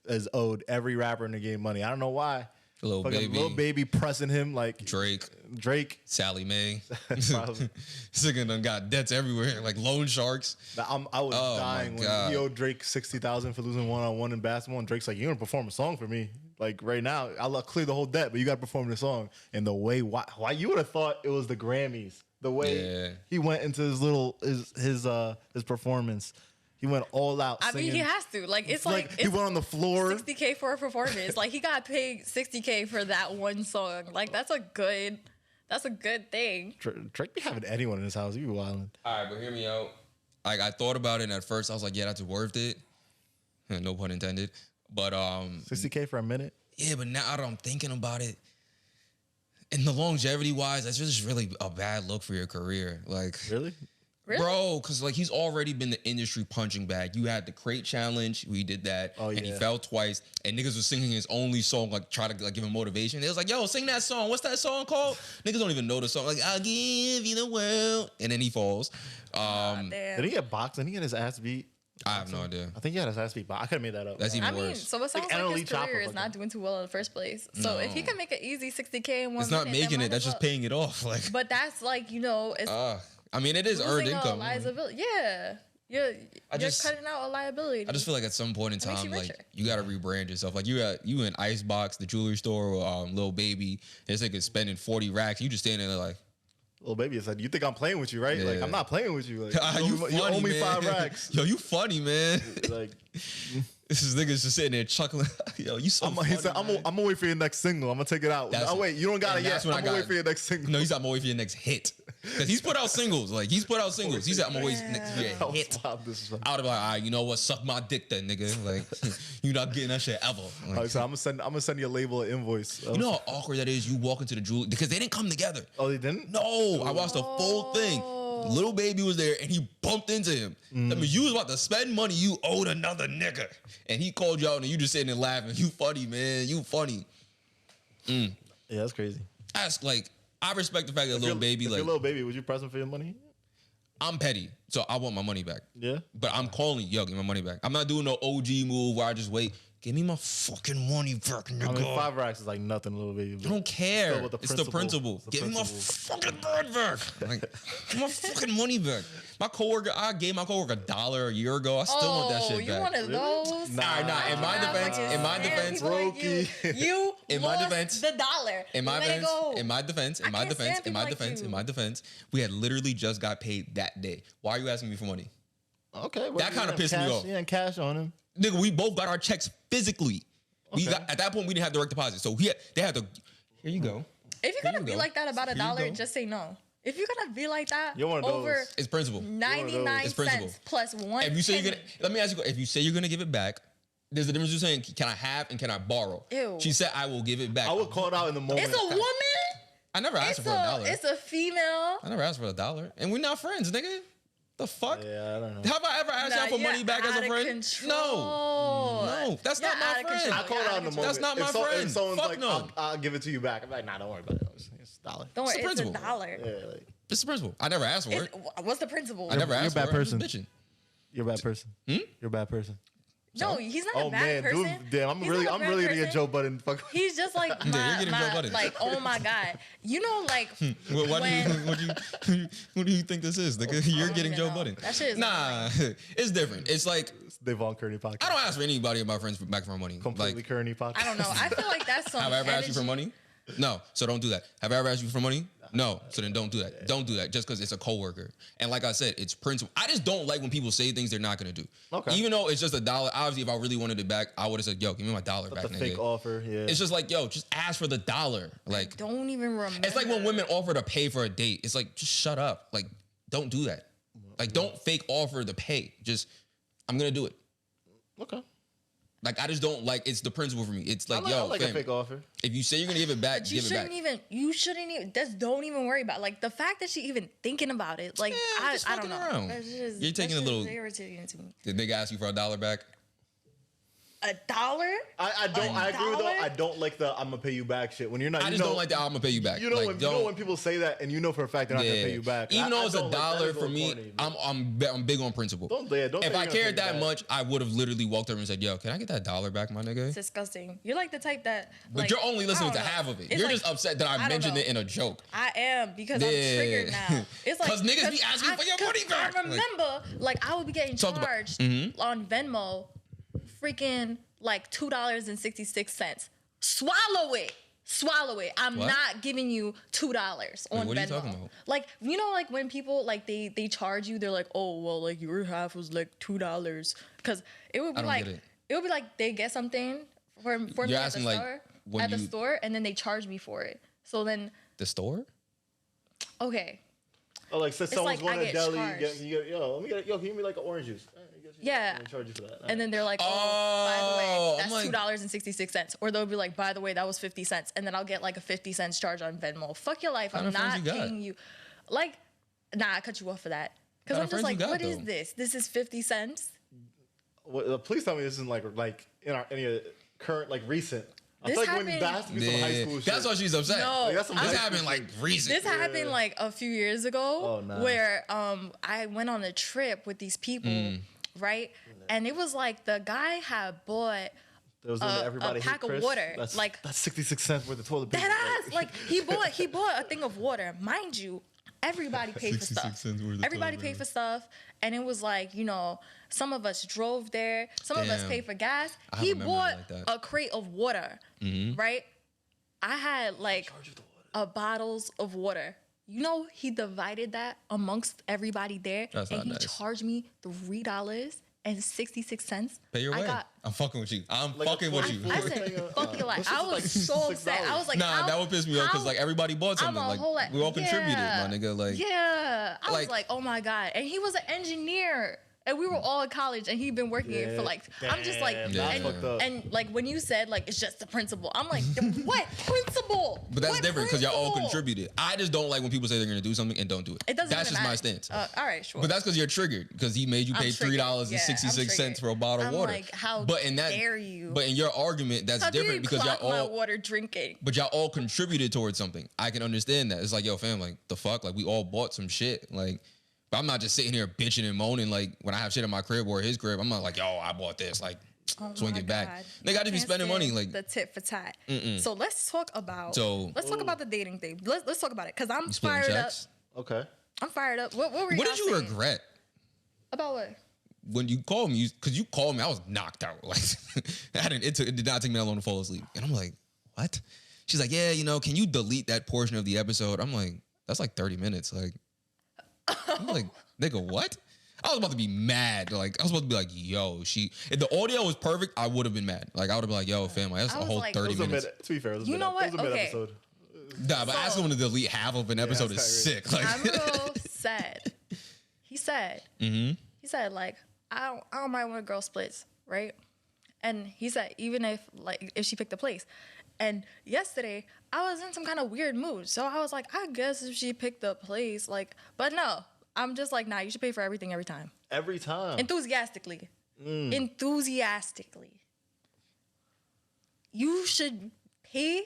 has owed every rapper in the game money. I don't know why. Little Fucking baby, Lil Baby pressing him like Drake, Sally Mae. Probably. This nigga done got debts everywhere, like loan sharks. I was Oh, dying my when God. he owed Drake $60,000 for losing 1-on-1 in basketball. And Drake's like, "You're gonna perform a song for me. Like right now, I'll clear the whole debt, but you gotta perform the song." And the way why you would have thought it was the Grammys. The way he went into his little his performance. He went all out. I mean, he has to. Like, it's like he went on the floor. $60K for a performance. Like, he got paid $60K for that one song. Like, that's a good thing. Drake be having anyone in his house. You be wildin'. All right, but hear me out. Like I thought about it, and at first I was like, "Yeah, that's worth it." No pun intended. But $60K for a minute. yeah. But now that I'm thinking about it, and the longevity wise, that's just really a bad look for your career. Like, Really? bro, because like he's already been the industry punching bag. You had the crate challenge, we did that, and he yeah. fell twice. And niggas was singing his only song, like try to like give him motivation. It was like, "Yo, sing that song. What's that song called?" Niggas don't even know the song. Like, "I'll give you the world," and then he falls. Damn. Did he get boxed? Did he get his ass beat? I have no idea. I think he had his ass beat, but I could have made that up. That's even I mean, worse. so it sounds Like like, Anna his Lee Chopper career is fucking- not doing too well in the first place. So if he can make an easy $60K in one It's not minute, making then it. That's might just as well. paying it off. Like, But that's like, it's I mean, it is earned losing a income. liability. Yeah. You're just- cutting out a liability. I just feel like at some point in It makes time, you like richer. you gotta rebrand yourself. Like you in Icebox, the jewelry store, Lil Baby. This nigga spending 40 racks. You just standing there like, Little Baby said, "You think I'm playing with you, right? Like Yeah. I'm not playing with you. Like you you funny, owe me man. 5 racks." Yo, you funny, man. Like This is niggas just sitting there chuckling. Yo, you so funny, he said, man. I'm gonna wait for your next single. I'm gonna take it out. That's- Oh wait, you don't got it and yet. that's I'm when I gonna wait got- for your next single. No, he's not waiting for your next hit. Because he's put out singles. Like, he's put out singles. He said, I'm going to wait next for your hit. This is I would be like, all right, you know what? Suck my dick then, nigga. Like, you're not getting that shit ever. Like, so I'm gonna send you a label an invoice. you know how awkward that is? You walk into the jewelry because they didn't come together. Oh, they didn't? No, I watched the full thing. Little Baby was there and he bumped into him. I mean, you was about to spend money you owed another nigga. And he called you out and you just sitting there laughing. You funny, man. You funny. Yeah, that's crazy. That's like, I respect the fact that little baby, if like, your little baby, would you press him for your money? I'm petty, so I want my money back. Yeah. But I'm calling, yo, give me my money back. I'm not doing no OG move where I just wait. Give me my fucking money back, nigga. I mean, 5 racks is like nothing, little baby. I don't care. Still It's the principle. Give me my fucking bread back. Like, give my fucking money back. I gave my coworker $1 a year ago. I still want that shit back. You one of those? Nah, In my defense, in my defense, we had literally just got paid that day. Why are you asking me for money? Okay. That kind of pissed me off. You had cash on him. Nigga, we both got our checks physically. Okay. We got, at that point, we didn't have direct deposit. So they had to, here you go. If you're gonna be like that about $1, just say no. If you're gonna be like that You're one of over those. It's principle. 99 cents plus one. If you say penny. let me ask you, if you say you're gonna give it back, there's a difference between saying, can I have and can I borrow? Ew. She said, I will give it back. I would call it out in the moment. It's a woman. I never asked her for $1. It's a female. I never asked for $1. And we're not friends, nigga. The fuck? Yeah, I don't know. Have I ever asked y'all for money back as a friend? No, that's not my friend. I call it out in the moment. That's not my friend. If someone's Fuck like, no. I'll give it to you back. I'm like, nah, don't worry about it. It's $1. Don't worry, It's the it's principle. $1. Yeah, like, It's the principle. I never asked for it. What's the principle? I never You're a asked bad for it. person. I'm just bitching. you're a bad person. You're a bad person. No, he's not Oh a bad man, person. dude, damn, I'm He's really not a bad gonna get person. Joe Budden. Fuck. He's just like you're getting Joe my Budden. like, oh my God. You know, like What do you think this is? Nigga? You're getting even Joe know. Budden. That shit is Nah, it's different. It's like, It's Davon Kearney podcast. I don't ask for anybody of my friends back for my money. Completely Like, Kearney podcast. I don't know. I feel like that's some have I ever asked you for energy. money? No, so don't do that. Have I ever asked you for money? No, so then don't do that. Don't do that just because it's a coworker. And like I said, it's principle. I just don't like when people say things they're not gonna do. Okay. Even though it's just $1. Obviously, if I really wanted it back, I would have said, "Yo, give me my $1 back." The Nigga. fake offer. Yeah. It's just like, yo, just ask for the $1. Like, Don't even remember. it's like when women offer to pay for a date. It's like, just shut up. Like, don't do that. Like, don't fake offer to pay. Just, I'm gonna do it. Okay. Like, I just don't like. It's the principle for me. It's like, I like fam, a fake offer. if you say you're gonna give it back, But you give it back. you shouldn't even, just don't even worry about it. Like the fact that she even thinking about it. Like, Yeah, just I don't fucking know. around. That's just, You're taking that's a little- just irritating to me. Did nigga ask you for $1 back? $1? I don't. I agree with though. $1? I don't like the I'm gonna pay you back shit. When you're not. I you just know, don't like that. I'm gonna pay you back. You know, Like, when, you know when people say that, and you know for a fact they're not gonna pay you back. Even though it's I don't like that. $1 It's a for little me, corny, I'm big on principle. Don't say If you're I gonna pay cared me that back. much, I would have literally walked over and said, "Yo, can I get that $1 back, my nigga?" It's disgusting. You're like the type that. But like, you're only listening I to don't know. half of it. It's You're like, just upset that I don't mentioned know. it in a joke. I am because I'm Yeah. triggered now. It's like 'Cause niggas be asking for your money back. I remember, like I would be getting Talk about- charged on Venmo, freaking like $2.66. Swallow it. I'm What? not giving you $2 on Venmo. what are you talking about? Like like when people like they charge you, they're like, oh well, like your half was like $2 because it would be I don't like get it. it would be like they get something for me You're at the asking, like, store when you- store, and then they charge me for it. So then The store? okay. Oh, like say someone's like I going to get deli, charged. you get, yo, let me get, yo, can you give me like an orange juice? Yeah. They charge you for that. And then they're like, oh, by the Oh, way, I'm that's like- $2.66. Or they'll be like, by the way, that was 50 cents. And then I'll get like a 50 cents charge on Venmo. Fuck your life. What I'm kind of friends not you got? paying you. Like, nah, I cut you off for that. Because What I'm kind of just like, friends you what got, is though? this? This is 50 cents? Well, please tell me this isn't like in any current, like recent. I This feel like when happened- that has to be some high Yeah. school shit. That's why she's upset. No. Like, that's some This high happened school like recent. This happened like a few years ago Oh, nice. where I went on a trip with these people, right? And it was like the guy had bought There was one that everybody pack hate of Chris. water, That's, like- that's 66 cents worth of toilet paper. that ass. Like he bought a thing of water. Mind you, everybody paid for 66 stuff. cents worth of Everybody toilet paid paper. for stuff. And it was like, some of us drove there. Some of us Damn. paid for gas. I He remember bought like that. a crate of water, right? I had like bottles of water. He divided that amongst everybody there. That's and not he nice. charged me $3.66. Pay your I way. got I'm fucking with you. I'm Like a fucking with you. full- I said, fuck your life. This I is was like so upset. $6. I was like, Nah, how- that would piss me off because how- like everybody bought something. I'm a Like whole we all contributed, yeah. my nigga. Like yeah, I was like- like, oh my God. And he was an engineer. And we were all in college, and he'd been working it for like. I'm just like, and like when you said like it's just the principal, I'm like, what principal? But that's what different because y'all all principal? contributed. I just don't like when people say they're gonna do something and don't do it. It doesn't. That's even just matter. my stance. All right, sure. But that's because you're triggered because he made you pay $3.66 for a bottle of water. Like, how dare you? But in your argument, that's different because y'all all my water drinking. But y'all all contributed towards something. I can understand that. It's like, yo, fam, like the fuck, like we all bought some shit, like. But I'm not just sitting here bitching and moaning like when I have shit in my crib or his crib. I'm not like, yo, I bought this, like swing it back. Nigga, I just be spending money like the tit for tat. So let's talk about the dating thing. Let's talk about it because I'm fired checks? up. Okay. I'm fired up. What were you? What did you regret about what? When you called me, because you called me, I was knocked out. Like it did not take me that long to fall asleep. And I'm like, what? She's like, yeah, can you delete that portion of the episode? I'm like, that's like 30 minutes. Like. I'm like, nigga, what? I was about to be mad. Like, I was about to be like, yo, if the audio was perfect, I would have been mad. Like, I would have been like, yo, fam, like, that's a whole 30 minutes. To be fair, it was you know what? It was a mid-episode. Nah, but asking him to delete half of an episode is sick. Like, Amro said, he said, like, I don't mind when a girl splits, right? And he said, even if she picked a place. And yesterday, I was in some kind of weird mood. So I was like, I guess if she picked the place, like, but no. I'm just like, nah, you should pay for everything every time. Every time. Enthusiastically. Enthusiastically. You should pay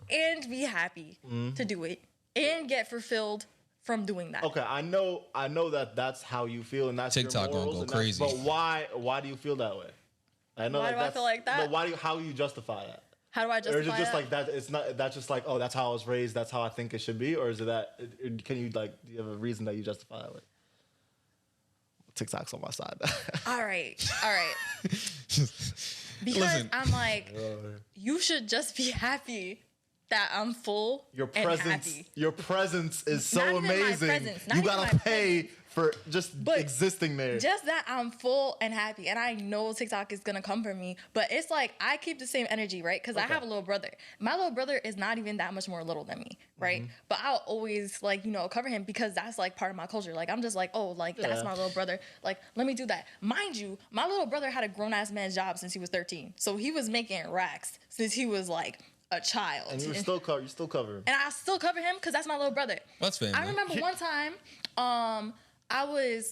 and be happy to do it and get fulfilled from doing that. Okay, I know that that's how you feel and that's TikTok your morals gonna go crazy. But why do you feel that way? I know why do I feel like that? No, how do you justify that? How do I justify Or is it just that? like that? It's not. That's just like, oh, that's how I was raised. That's how I think it should be. Or is it that? Can you do you have a reason that you justify it with? TikTok's on my side. All right. Because Listen. I'm like, you should just be happy that I'm full Your and presence, happy. your presence is so Not even my amazing. presence, not You even gotta my pay for just existing there. Just that I'm full and happy. And I know TikTok is going to come for me. But it's like I keep the same energy, right? Because I have a little brother. My little brother is not even that much more little than me, right? But I'll always, cover him because that's, part of my culture. Like, I'm just like, oh, that's my little brother. Like, let me do that. Mind you, my little brother had a grown-ass man's job since he was 13. So he was making racks since he was, a child. And you still cover him. And I still cover him because that's my little brother. That's fair. I remember one time, I was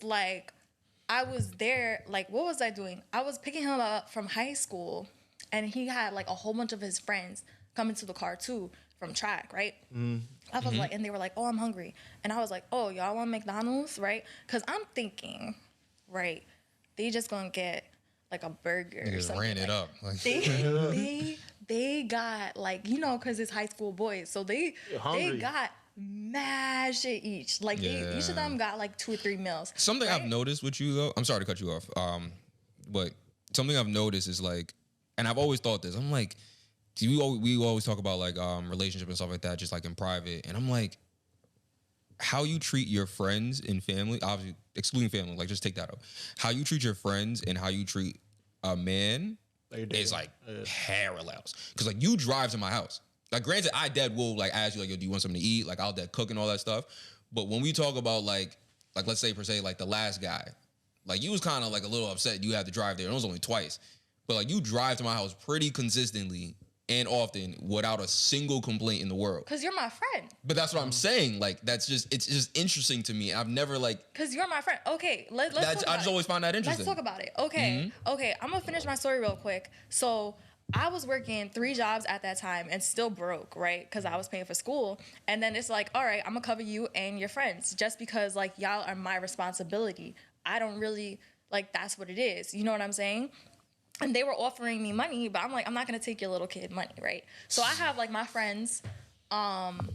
there, what was I doing? I was picking him up from high school, and he had, a whole bunch of his friends come into the car, too, from track, right? I was and they were like, oh, I'm hungry. And I was like, oh, y'all want McDonald's, right? Because I'm thinking, right, they just gonna get, a burger or something. Ran it up. They got, because it's high school boys, so they got mad shit each. Each of them got 2 or 3 meals. Something I've noticed with you though, I'm sorry to cut you off. But something I've noticed is and I've always thought this. I'm like, we always talk about relationship and stuff like that, just in private. And I'm like, how you treat your friends and family, obviously excluding family, just take that out. How you treat your friends and how you treat a man is parallels. Because you drive to my house. Granted, I dead will ask you yo, do you want something to eat? I'll dead cook and all that stuff. But when we talk about let's say per se the last guy, you was kind of a little upset you had to drive there. And it was only twice, but you drive to my house pretty consistently and often without a single complaint in the world. Cause you're my friend. But that's what I'm saying. It's just interesting to me. I've never Cause you're my friend. Okay, let's talk about I just always find that interesting. Let's talk about it. Okay, I'm gonna finish my story real quick. So I was working 3 jobs at that time and still broke, right? Because I was paying for school. And then it's all right, I'm gonna cover you and your friends just because y'all are my responsibility. I don't really that's what it is. You know what I'm saying? And they were offering me money, but I'm I'm not gonna take your little kid money, right? So I have my friends, and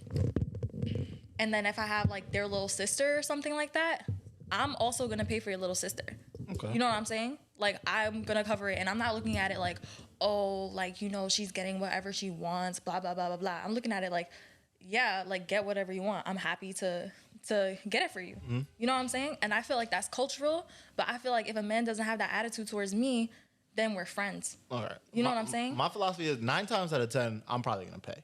then if I have their little sister or something like that, I'm also gonna pay for your little sister. Okay. You know what I'm saying? I'm gonna cover it, and I'm not looking at it she's getting whatever she wants, blah blah blah blah blah. I'm looking at it get whatever you want. I'm happy to get it for you. Mm-hmm. You know what I'm saying? And I feel that's cultural, but I feel if a man doesn't have that attitude towards me, then we're friends. All right. You know what I'm saying? My philosophy is 9 times out of 10, I'm probably gonna pay.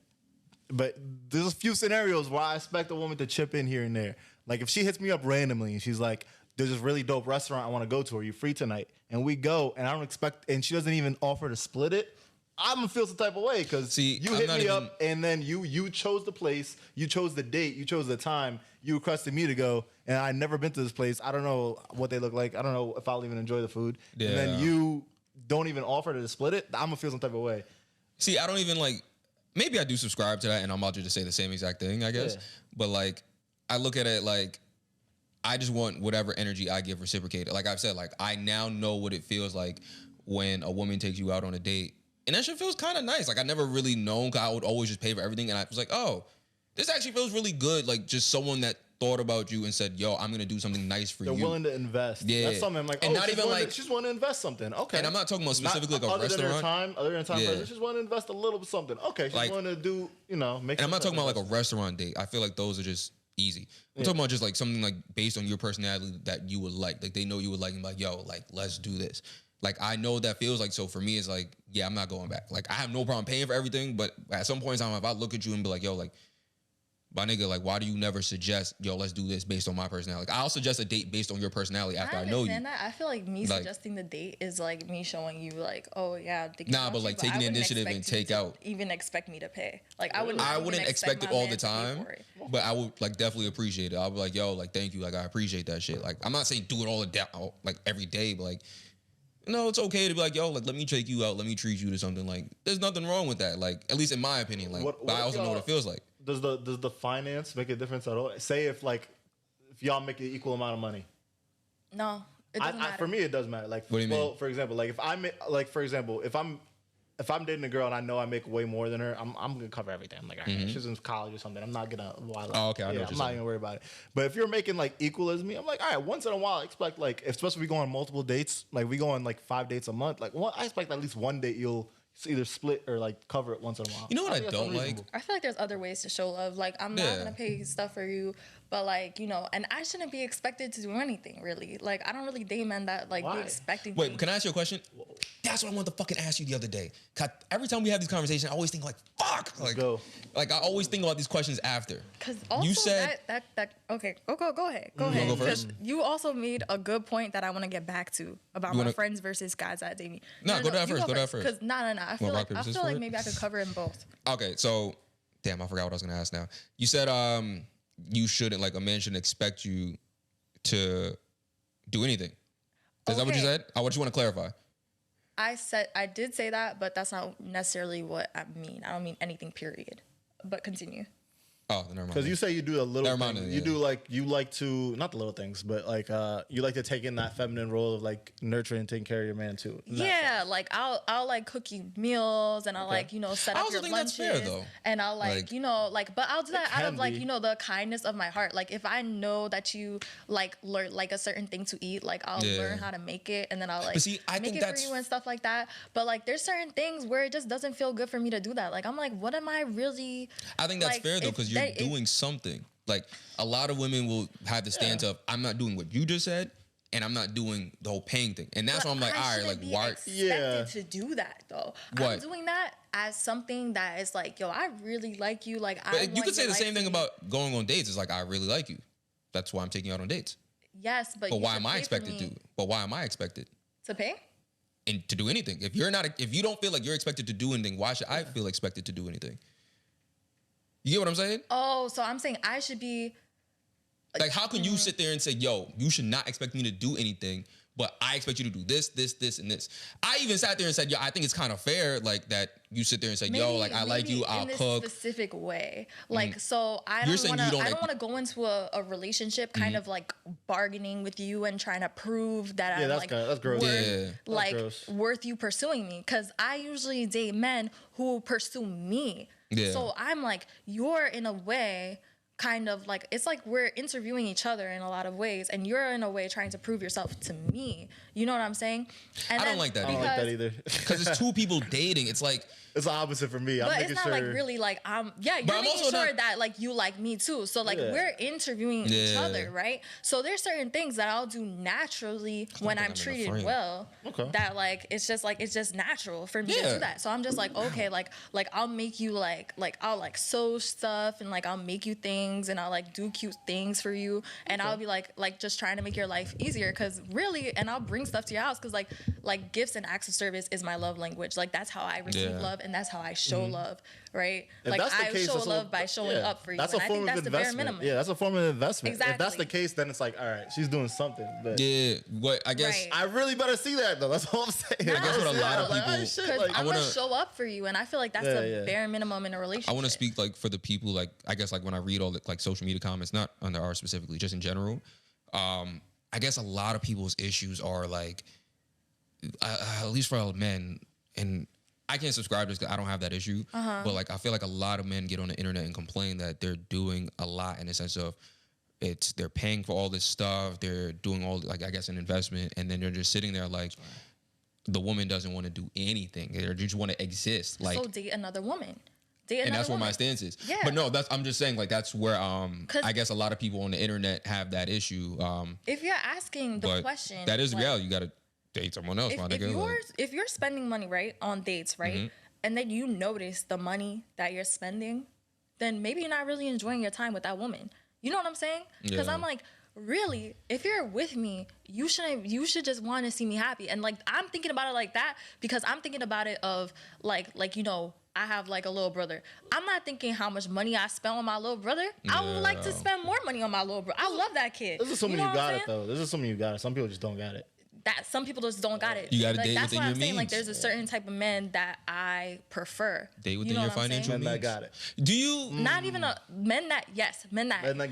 But there's a few scenarios where I expect a woman to chip in here and there. If she hits me up randomly and she's like, there's this really dope restaurant I want to go to. Are you free tonight? And we go, and I don't expect, and she doesn't even offer to split it. I'm gonna feel some type of way because you hit me up, and then you chose the place, you chose the date, you chose the time, you requested me to go, and I never been to this place. I don't know what they look like. I don't know if I'll even enjoy the food. Yeah. And then you don't even offer to split it. I'm gonna feel some type of way. See, I don't even like. Maybe I do subscribe to that, and I'm about to just say the same exact thing, I guess. Yeah. But like, I look at it like, I just want whatever energy I give reciprocated. Like I've said, like I now know what it feels like when a woman takes you out on a date. And that shit feels kind of nice. Like I never really known, cause I would always just pay for everything. And I was like, oh, this actually feels really good. Like just someone that thought about you and said, yo, I'm going to do something nice for you. They're willing to invest. Yeah. That's something I'm like, and not even like, she's willing to invest something. Okay. And I'm not talking about specifically like a restaurant. Other than time, she's willing to invest a little something. Okay. She's like, willing to do, make. And I'm not talking about like a restaurant date. I feel like those are just easy. I'm talking about just like something like based on your personality that you would like. Like they know you would like, and like, yo, like let's do this. Like, I know what that feels like. So for me, it's like, yeah, I'm not going back. Like, I have no problem paying for everything. But at some point in time, if I look at you and be like, yo, like, my nigga, like, why do you never suggest, yo, let's do this based on my personality? Like, I'll suggest a date based on your personality after I know you. That. I feel like me suggesting the date is like me showing you, like, oh, yeah. Nah, but like taking the initiative and take out. Even expect me to pay. Like, I wouldn't expect it all the time, but I would like definitely appreciate it. I'll be like, yo, like, thank you. Like, I appreciate that shit. Like, I'm not saying do it all like every day, but like, no, it's okay to be like, yo, like, let me take you out. Let me treat you to something. Like, there's nothing wrong with that. Like, at least in my opinion. Like, but I also know what it feels like. Does the finance make a difference at all? Say if y'all make an equal amount of money. No, it doesn't matter. For me, it does matter. Like, what do you mean? For example, like if I'm dating a girl and I know I make way more than her, I'm gonna cover everything. I'm like, all right, she's in college or something. I'm not gonna. Oh, okay. I know I'm not gonna worry about it. But if you're making like equal as me, I'm like, all right. Once in a while, I expect like, especially if we go on multiple dates, like we go on like 5 dates a month. Like, I expect at least one date you'll either split or like cover it once in a while. You know what I don't like? I feel like there's other ways to show love. Like I'm not gonna pay stuff for you, but like and I shouldn't be expected to do anything really. Like I don't really date men that like be expecting. Wait, can I ask you a question? That's what I wanted to fucking ask you the other day. Every time we have these conversations, I always think like, fuck. Like I always think about these questions after. Because also you said that okay, go ahead. Go ahead. Go first? You also made a good point that I want to get back to about my friends versus guys that date me. No, go to that first. Go to that first. Because no. I feel like maybe I could cover in both. Okay, so damn, I forgot what I was gonna ask now. You said you shouldn't, like, a man shouldn't expect you to do anything. Is that what you said? I just want to clarify. I did say that, but that's not necessarily what I mean. I don't mean anything, period. But continue. Oh, never mind. Because you say you do a little thing. You do like, you like to, not the little things, but like you like to take in that feminine role of like nurturing and taking care of your man too. Yeah, like I'll like cook you meals and I'll like, set up your lunches. That's fair, though. And I'll like, but I'll do that out of like, the kindness of my heart. Like if I know that you like learn like a certain thing to eat, like I'll learn how to make it and then I'll like make it for you and stuff like that. But like there's certain things where it just doesn't feel good for me to do that. Like I'm like, what am I really? I think that's fair though, because you're doing something. Like a lot of women will have the stance of, I'm not doing what you just said, and I'm not doing the whole paying thing. And that's why I'm like, all right, like why? Expected to do that though. What? I'm doing that as something that is like, yo, I really like you. Like, but you could say the same thing about going on dates. It's like, I really like you. That's why I'm taking you out on dates. Yes, but why am I expected to? But why am I expected to pay? And to do anything? If you don't feel like you're expected to do anything, why should I feel expected to do anything? You get what I'm saying? Oh, so I'm saying I should be... Like, how can you sit there and say, yo, you should not expect me to do anything, but I expect you to do this, this, this, and this. I even sat there and said, yo, I think it's kind of fair, like, that you sit there and say, yo, like, I like you, I'll cook. In this specific way. Like, so I don't want to go into a relationship kind of, like, bargaining with you and trying to prove that I'm, like, that's gross. Worth you pursuing me. Because I usually date men who pursue me. Yeah. So I'm like, you're in a way kind of like, it's like we're interviewing each other in a lot of ways, and you're in a way trying to prove yourself to me. You know what I'm saying? And I don't like that. I don't like that either. Because it's two people dating. It's like, it's the opposite for me. But it's not like really like you're making sure that like you like me too. So like we're interviewing each other, right? So there's certain things that I'll do naturally when I'm treated well. Okay. That like it's just natural for me to do that. So I'm just like, okay, like I'll make you like I'll like sew stuff and like I'll make you things things and I'll like do cute things for you, and I'll be like just trying to make your life easier, because really, and I'll bring stuff to your house, because like gifts and acts of service is my love language. Like that's how I receive love, and that's how I show love, right? If like that's the I case, show love by showing up for you. That's and a I form think of that's the bare investment. minimum. Yeah, that's a form of investment. Exactly. If that's the case, then it's like, all right, she's doing something. But Yeah, what I guess Right. I really better see that though. That's all I'm saying. I guess what a lot of Like, people- shit, Because like, I'm wanna- gonna show up for you, and I feel like that's the bare minimum in a relationship. I want to speak like for the people, like I guess like when I read all the like social media comments, not under ours specifically, just in general. I guess a lot of people's issues are like, at least for men, and I can't subscribe to this because I don't have that issue. But like I feel like a lot of men get on the internet and complain that they're doing a lot in the sense of they're paying for all this stuff, they're doing all like I guess an investment, and then they're just sitting there like the woman doesn't want to do anything. They just want to exist. Like so date another woman. and that's where my stance is. Yeah. But no, I'm just saying like that's where I guess a lot of people on the internet have that issue. If you're asking the but question, that is like, reality. You got to date someone else, my nigga. If you're spending money right on dates, right, and then you notice the money that you're spending, then maybe you're not really enjoying your time with that woman. You know what I'm saying? Because Yeah. I'm like, really, if you're with me, you should just want to see me happy. And like I'm thinking about it like that because I'm thinking about it of like you know, I have like a little brother. I'm not thinking how much money I spent on my little brother. I would like to spend more money on my little brother. I love that kid. this is assuming know you what I'm got it saying? though. This is assuming you got it. Some people just don't got it. That some people just don't got it. You gotta date that's within what I'm your saying. Like means. there's a certain type of men that I prefer. Date within You know your what I'm saying? financial Men that means. got it. Do you? Not even men that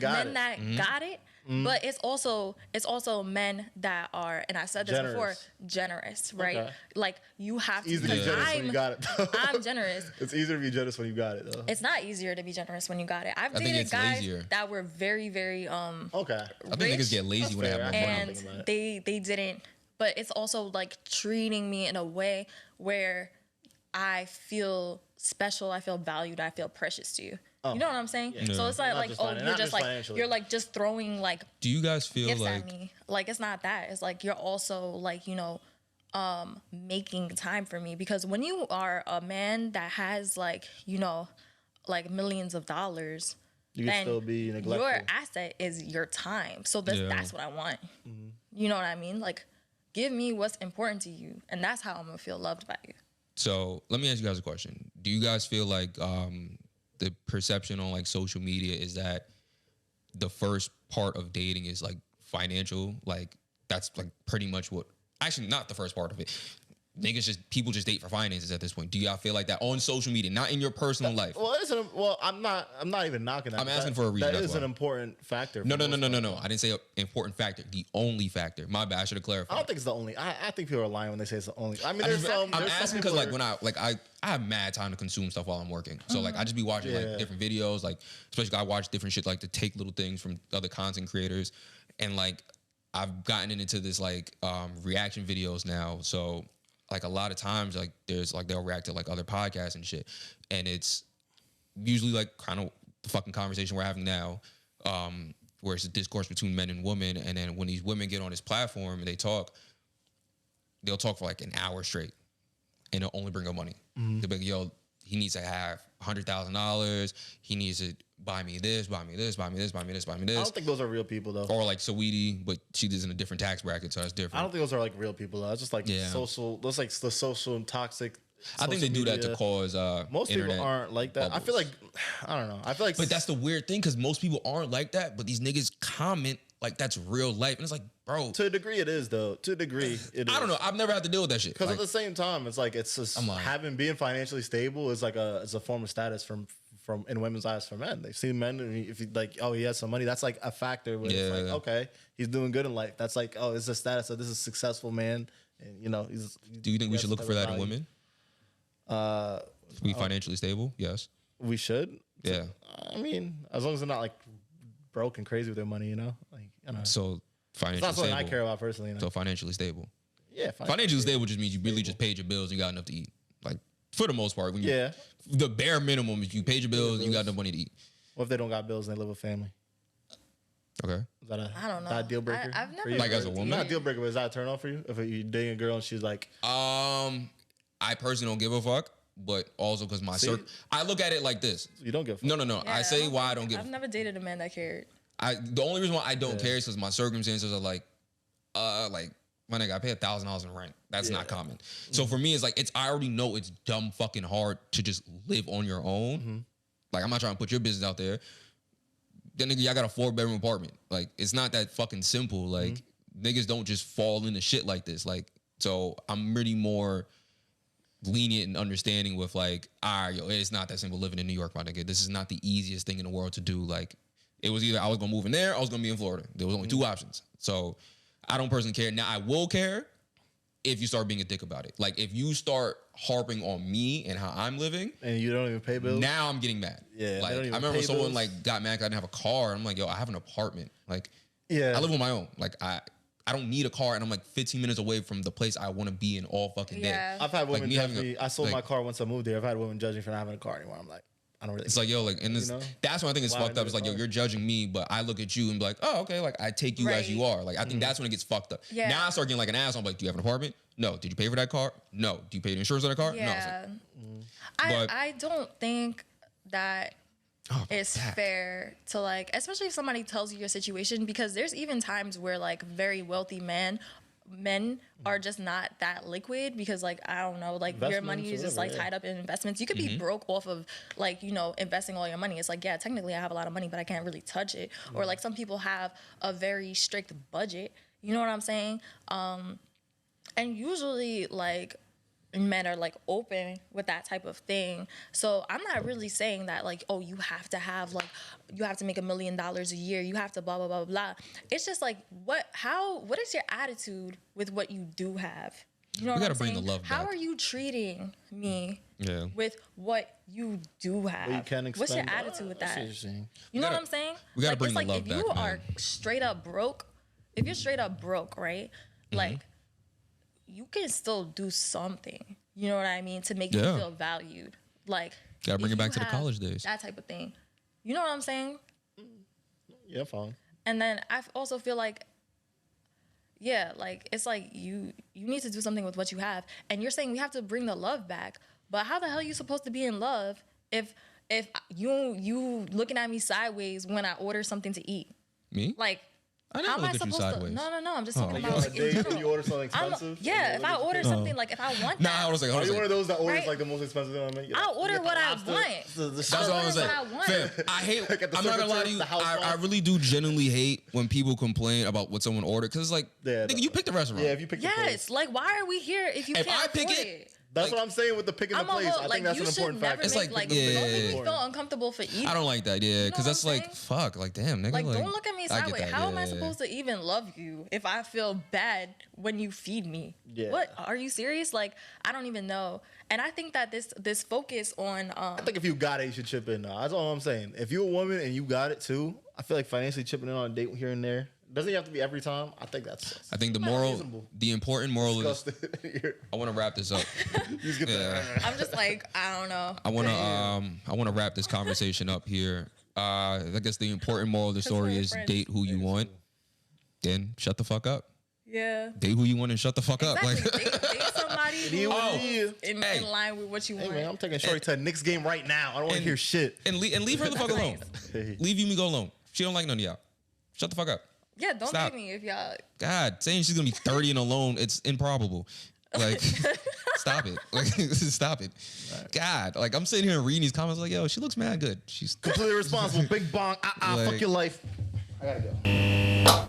got it. got it. But it's also men that are, and I said this before, generous, right? Okay. Like you have to. Easy to be because generous when you got it. Though. I'm generous. It's easier to be generous when you got it though. It's not easier to be generous when you got it. I've think dated it's guys lazier. that were very, very Okay. I think niggas get lazy when they have more That's fair. money. I'm and thinking about they didn't. But it's also like treating me in a way where I feel special, I feel valued, I feel precious to you. You know what I'm saying? Yeah. So it's not Not like, just oh, finan- you're not just just like financially. you're like just throwing like Do you guys feel gifts like at me. Like it's not that. It's like you're also like, you know, making time for me. Because when you are a man that has like, you know, like millions of dollars, You can then still be neglectful. your asset is your time. So that's what I want. You know what I mean? Like, give me what's important to you, and that's how I'm gonna feel loved by you. So let me ask you guys a question. Do you guys feel like the perception on like social media is that the first part of dating is like financial? Like that's like pretty much what, actually not the first part of it. People just date for finances at this point. Do y'all feel like that on social media, not in your personal life? Well, I'm not even knocking that. I'm asking for a reason, That that's is why. an important factor. No. for most I didn't say an important factor. The only factor. My bad. I should have clarified. I don't think it's the only. I think people are lying when they say it's the only. I mean, I'm there's some. I'm there's some asking because people like when I have mad time to consume stuff while I'm working. So like I just be watching like different videos, like especially I watch different shit like to take little things from other content creators, and like I've gotten into this like reaction videos now. So like a lot of times like there's like they'll react to like other podcasts and shit, and it's usually like kind of the fucking conversation we're having now. Where it's a discourse between men and women, and then when these women get on this platform and they'll talk for like an hour straight, and they'll only bring up money. They'll be like, yo, he needs to have $100,000. He needs to buy me this, buy me this, buy me this, buy me this, buy me I this. don't think those are real people though. Or like Saweetie, but she lives in a different tax bracket, so that's different. I don't think those are like real people though. It's just like social. Those like the social and toxic. I think they do that to media. cause Most internet people aren't like that. I feel bubbles. like I don't know. I feel like, But that's the weird thing because most people aren't like that, but these niggas comment like that's real life, and it's like, bro, to a degree it is though. To a degree it is. I don't know. I've never had to deal with that shit. Because Like, at the same time, it's like it's just I'm lying. being financially stable is like it's a form of status from in women's eyes for men. They see men, and if you like, oh, he has some money, that's like a factor. Where it's like, okay, he's doing good in life. That's like, oh, it's a status of this is a successful man, and you know, do you think we should look for that in women? women? Be financially stable? Yes. We should. Yeah. I mean, as long as they're not like broke and crazy with their money, you know, like I don't know. So It's financially not something stable. I care about personally. You know? So financially stable. Yeah, Financially stable just means you really just paid your bills and you got enough to eat. Like for the most part, when you the bare minimum is you paid your bills and you got enough money to eat. What if they don't got bills and they live with family? Okay. Is that I don't know. That a deal breaker? I've for never you? Like as a woman? Not a deal breaker, but is that a turn off for you? If you're dating a girl and she's like, I personally don't give a fuck. but also because my See? I look at it like this. You don't give. No. Yeah, I say why I don't give. I've never dated a man that cared. The only reason why I don't care is because my circumstances are like my nigga, I pay $1,000 in rent. That's not common. So for me, it's like I already know it's dumb fucking hard to just live on your own. Like I'm not trying to put your business out there. Then nigga, y'all got a 4-bedroom apartment. Like it's not that fucking simple. Like niggas don't just fall into shit like this. Like so, I'm really more lenient and understanding with like, all right, yo, it's not that simple living in New York, my nigga. This is not the easiest thing in the world to do. Like it was either I was gonna move in there, or I was gonna be in Florida. There was only 2 options. So I don't personally care. Now I will care if you start being a dick about it. Like if you start harping on me and how I'm living, and you don't even pay bills. now I'm getting mad. Yeah, like I remember someone like got mad 'cause I didn't have a car. I'm like, yo, I have an apartment. Like, I live on my own. Like I don't need a car, and I'm like 15 minutes away from the place I want to be in all fucking day. Yeah. I've had women me judge having me. a- I sold like- my car once I moved there. I've had women judge me for not having a car anymore. I'm like, I don't really. It's like, yo, like, and this, You know? that's what I think is Why fucked I up. need It's a like, yo, car. you're judging me, but I look at you and be like, oh, okay, like I take you as you Right. are. Like I think that's when it gets fucked up. Yeah. Now I start getting like an asshole. I'm like, do you have an apartment? No. Did you pay for that car? No. Do you pay the insurance on the car? No. It's Yeah. like, but- I don't think that it's that. fair to like, especially if somebody tells you your situation, because there's even times where like very wealthy men are just not that liquid because like I don't know, like your money Investments is or just like whatever, tied up in investments. You could be broke off of like, you know, investing all your money. It's like, yeah, technically I have a lot of money, but I can't really touch it. Or like some people have a very strict budget. You know what I'm saying? And usually like men are like open with that type of thing. So I'm not really saying that like, oh, you have to have like, you have to make $1 million a year. You have to blah, blah, blah, blah. It's just like, what is your attitude with what you do have? You know what gotta I'm bring the saying? love How back. are you treating me Yeah. with what you do have? you can What's your expend- attitude with I see that? what you're saying. You know gotta- what I'm saying? we gotta Like, bring it's the like love if you back, are man. straight up broke, if you're straight up broke, right? Like, you can still do something. You know what I mean? To make you Yeah. feel valued. Like, Gotta bring if it back you to the have college days. That type of thing. You know what I'm saying? Yeah, fine. And then I also feel like, yeah, like it's like you need to do something with what you have. And you're saying we have to bring the love back. But how the hell are you supposed to be in love if you looking at me sideways when I order something to eat? Me? Like, I never how am I look at you supposed to? sideways. No. I'm just talking Like, you about on a like in date and general. you order something I'm- expensive? yeah, and if I order something like if I want Nah, that, I was like, Are you one of those that orders Right? like the most expensive thing on the menu? I'll order what I want. That's what I'm saying. I want. Fam, I hate. Like at the I'm not gonna lie to service, you. the house I line. really do genuinely hate when people complain about what someone ordered because it's like, Yeah, nigga, you picked the restaurant. Yeah, if you pick the place. Yes, like why are we here if you If can't I pick afford it, That's like, what I'm saying with the picking the I'm a place. whole, I think like that's you an should important never factor. It's make like, like yeah. don't make me Important. feel uncomfortable for eating. I don't like that. Yeah, because what that's I'm like, saying? fuck, like damn, nigga. Like, don't look at me I get sideways. that, How am I yeah. supposed to even love you if I feel bad when you feed me? Yeah. What? Are you serious? Like, I don't even know. And I think that this focus on I think if you got it, you should chip in. Now. That's all I'm saying. If you're a woman and you got it too, I feel like financially chipping in on a date here and there doesn't have to be every time. I think that's I think the not moral, reasonable. the important moral is. disgusting. I want to wrap this up. You just get Yeah. I'm just like, I don't know. I want to wrap this conversation up here. I guess the important moral of the story we're is friends. date who you want. Then shut the fuck up. Yeah. Date who you want and shut the fuck up. Exactly. Like, Date somebody He who was- is in Hey. line with what you Hey want. man, I'm taking Shorty to a Knicks game right now. I don't want to and- hear shit. and leave her the fuck alone. Leave Yumi go alone. She don't like none of y'all. Shut the fuck up. Yeah, don't Stop. date me if y'all. God, saying she's gonna be 30 and alone, it's improbable. Like, stop it. Like, stop it. God, like I'm sitting here and reading these comments like, yo, she looks mad good. She's Completely responsible. Big bong. Like- Fuck your life. I gotta go.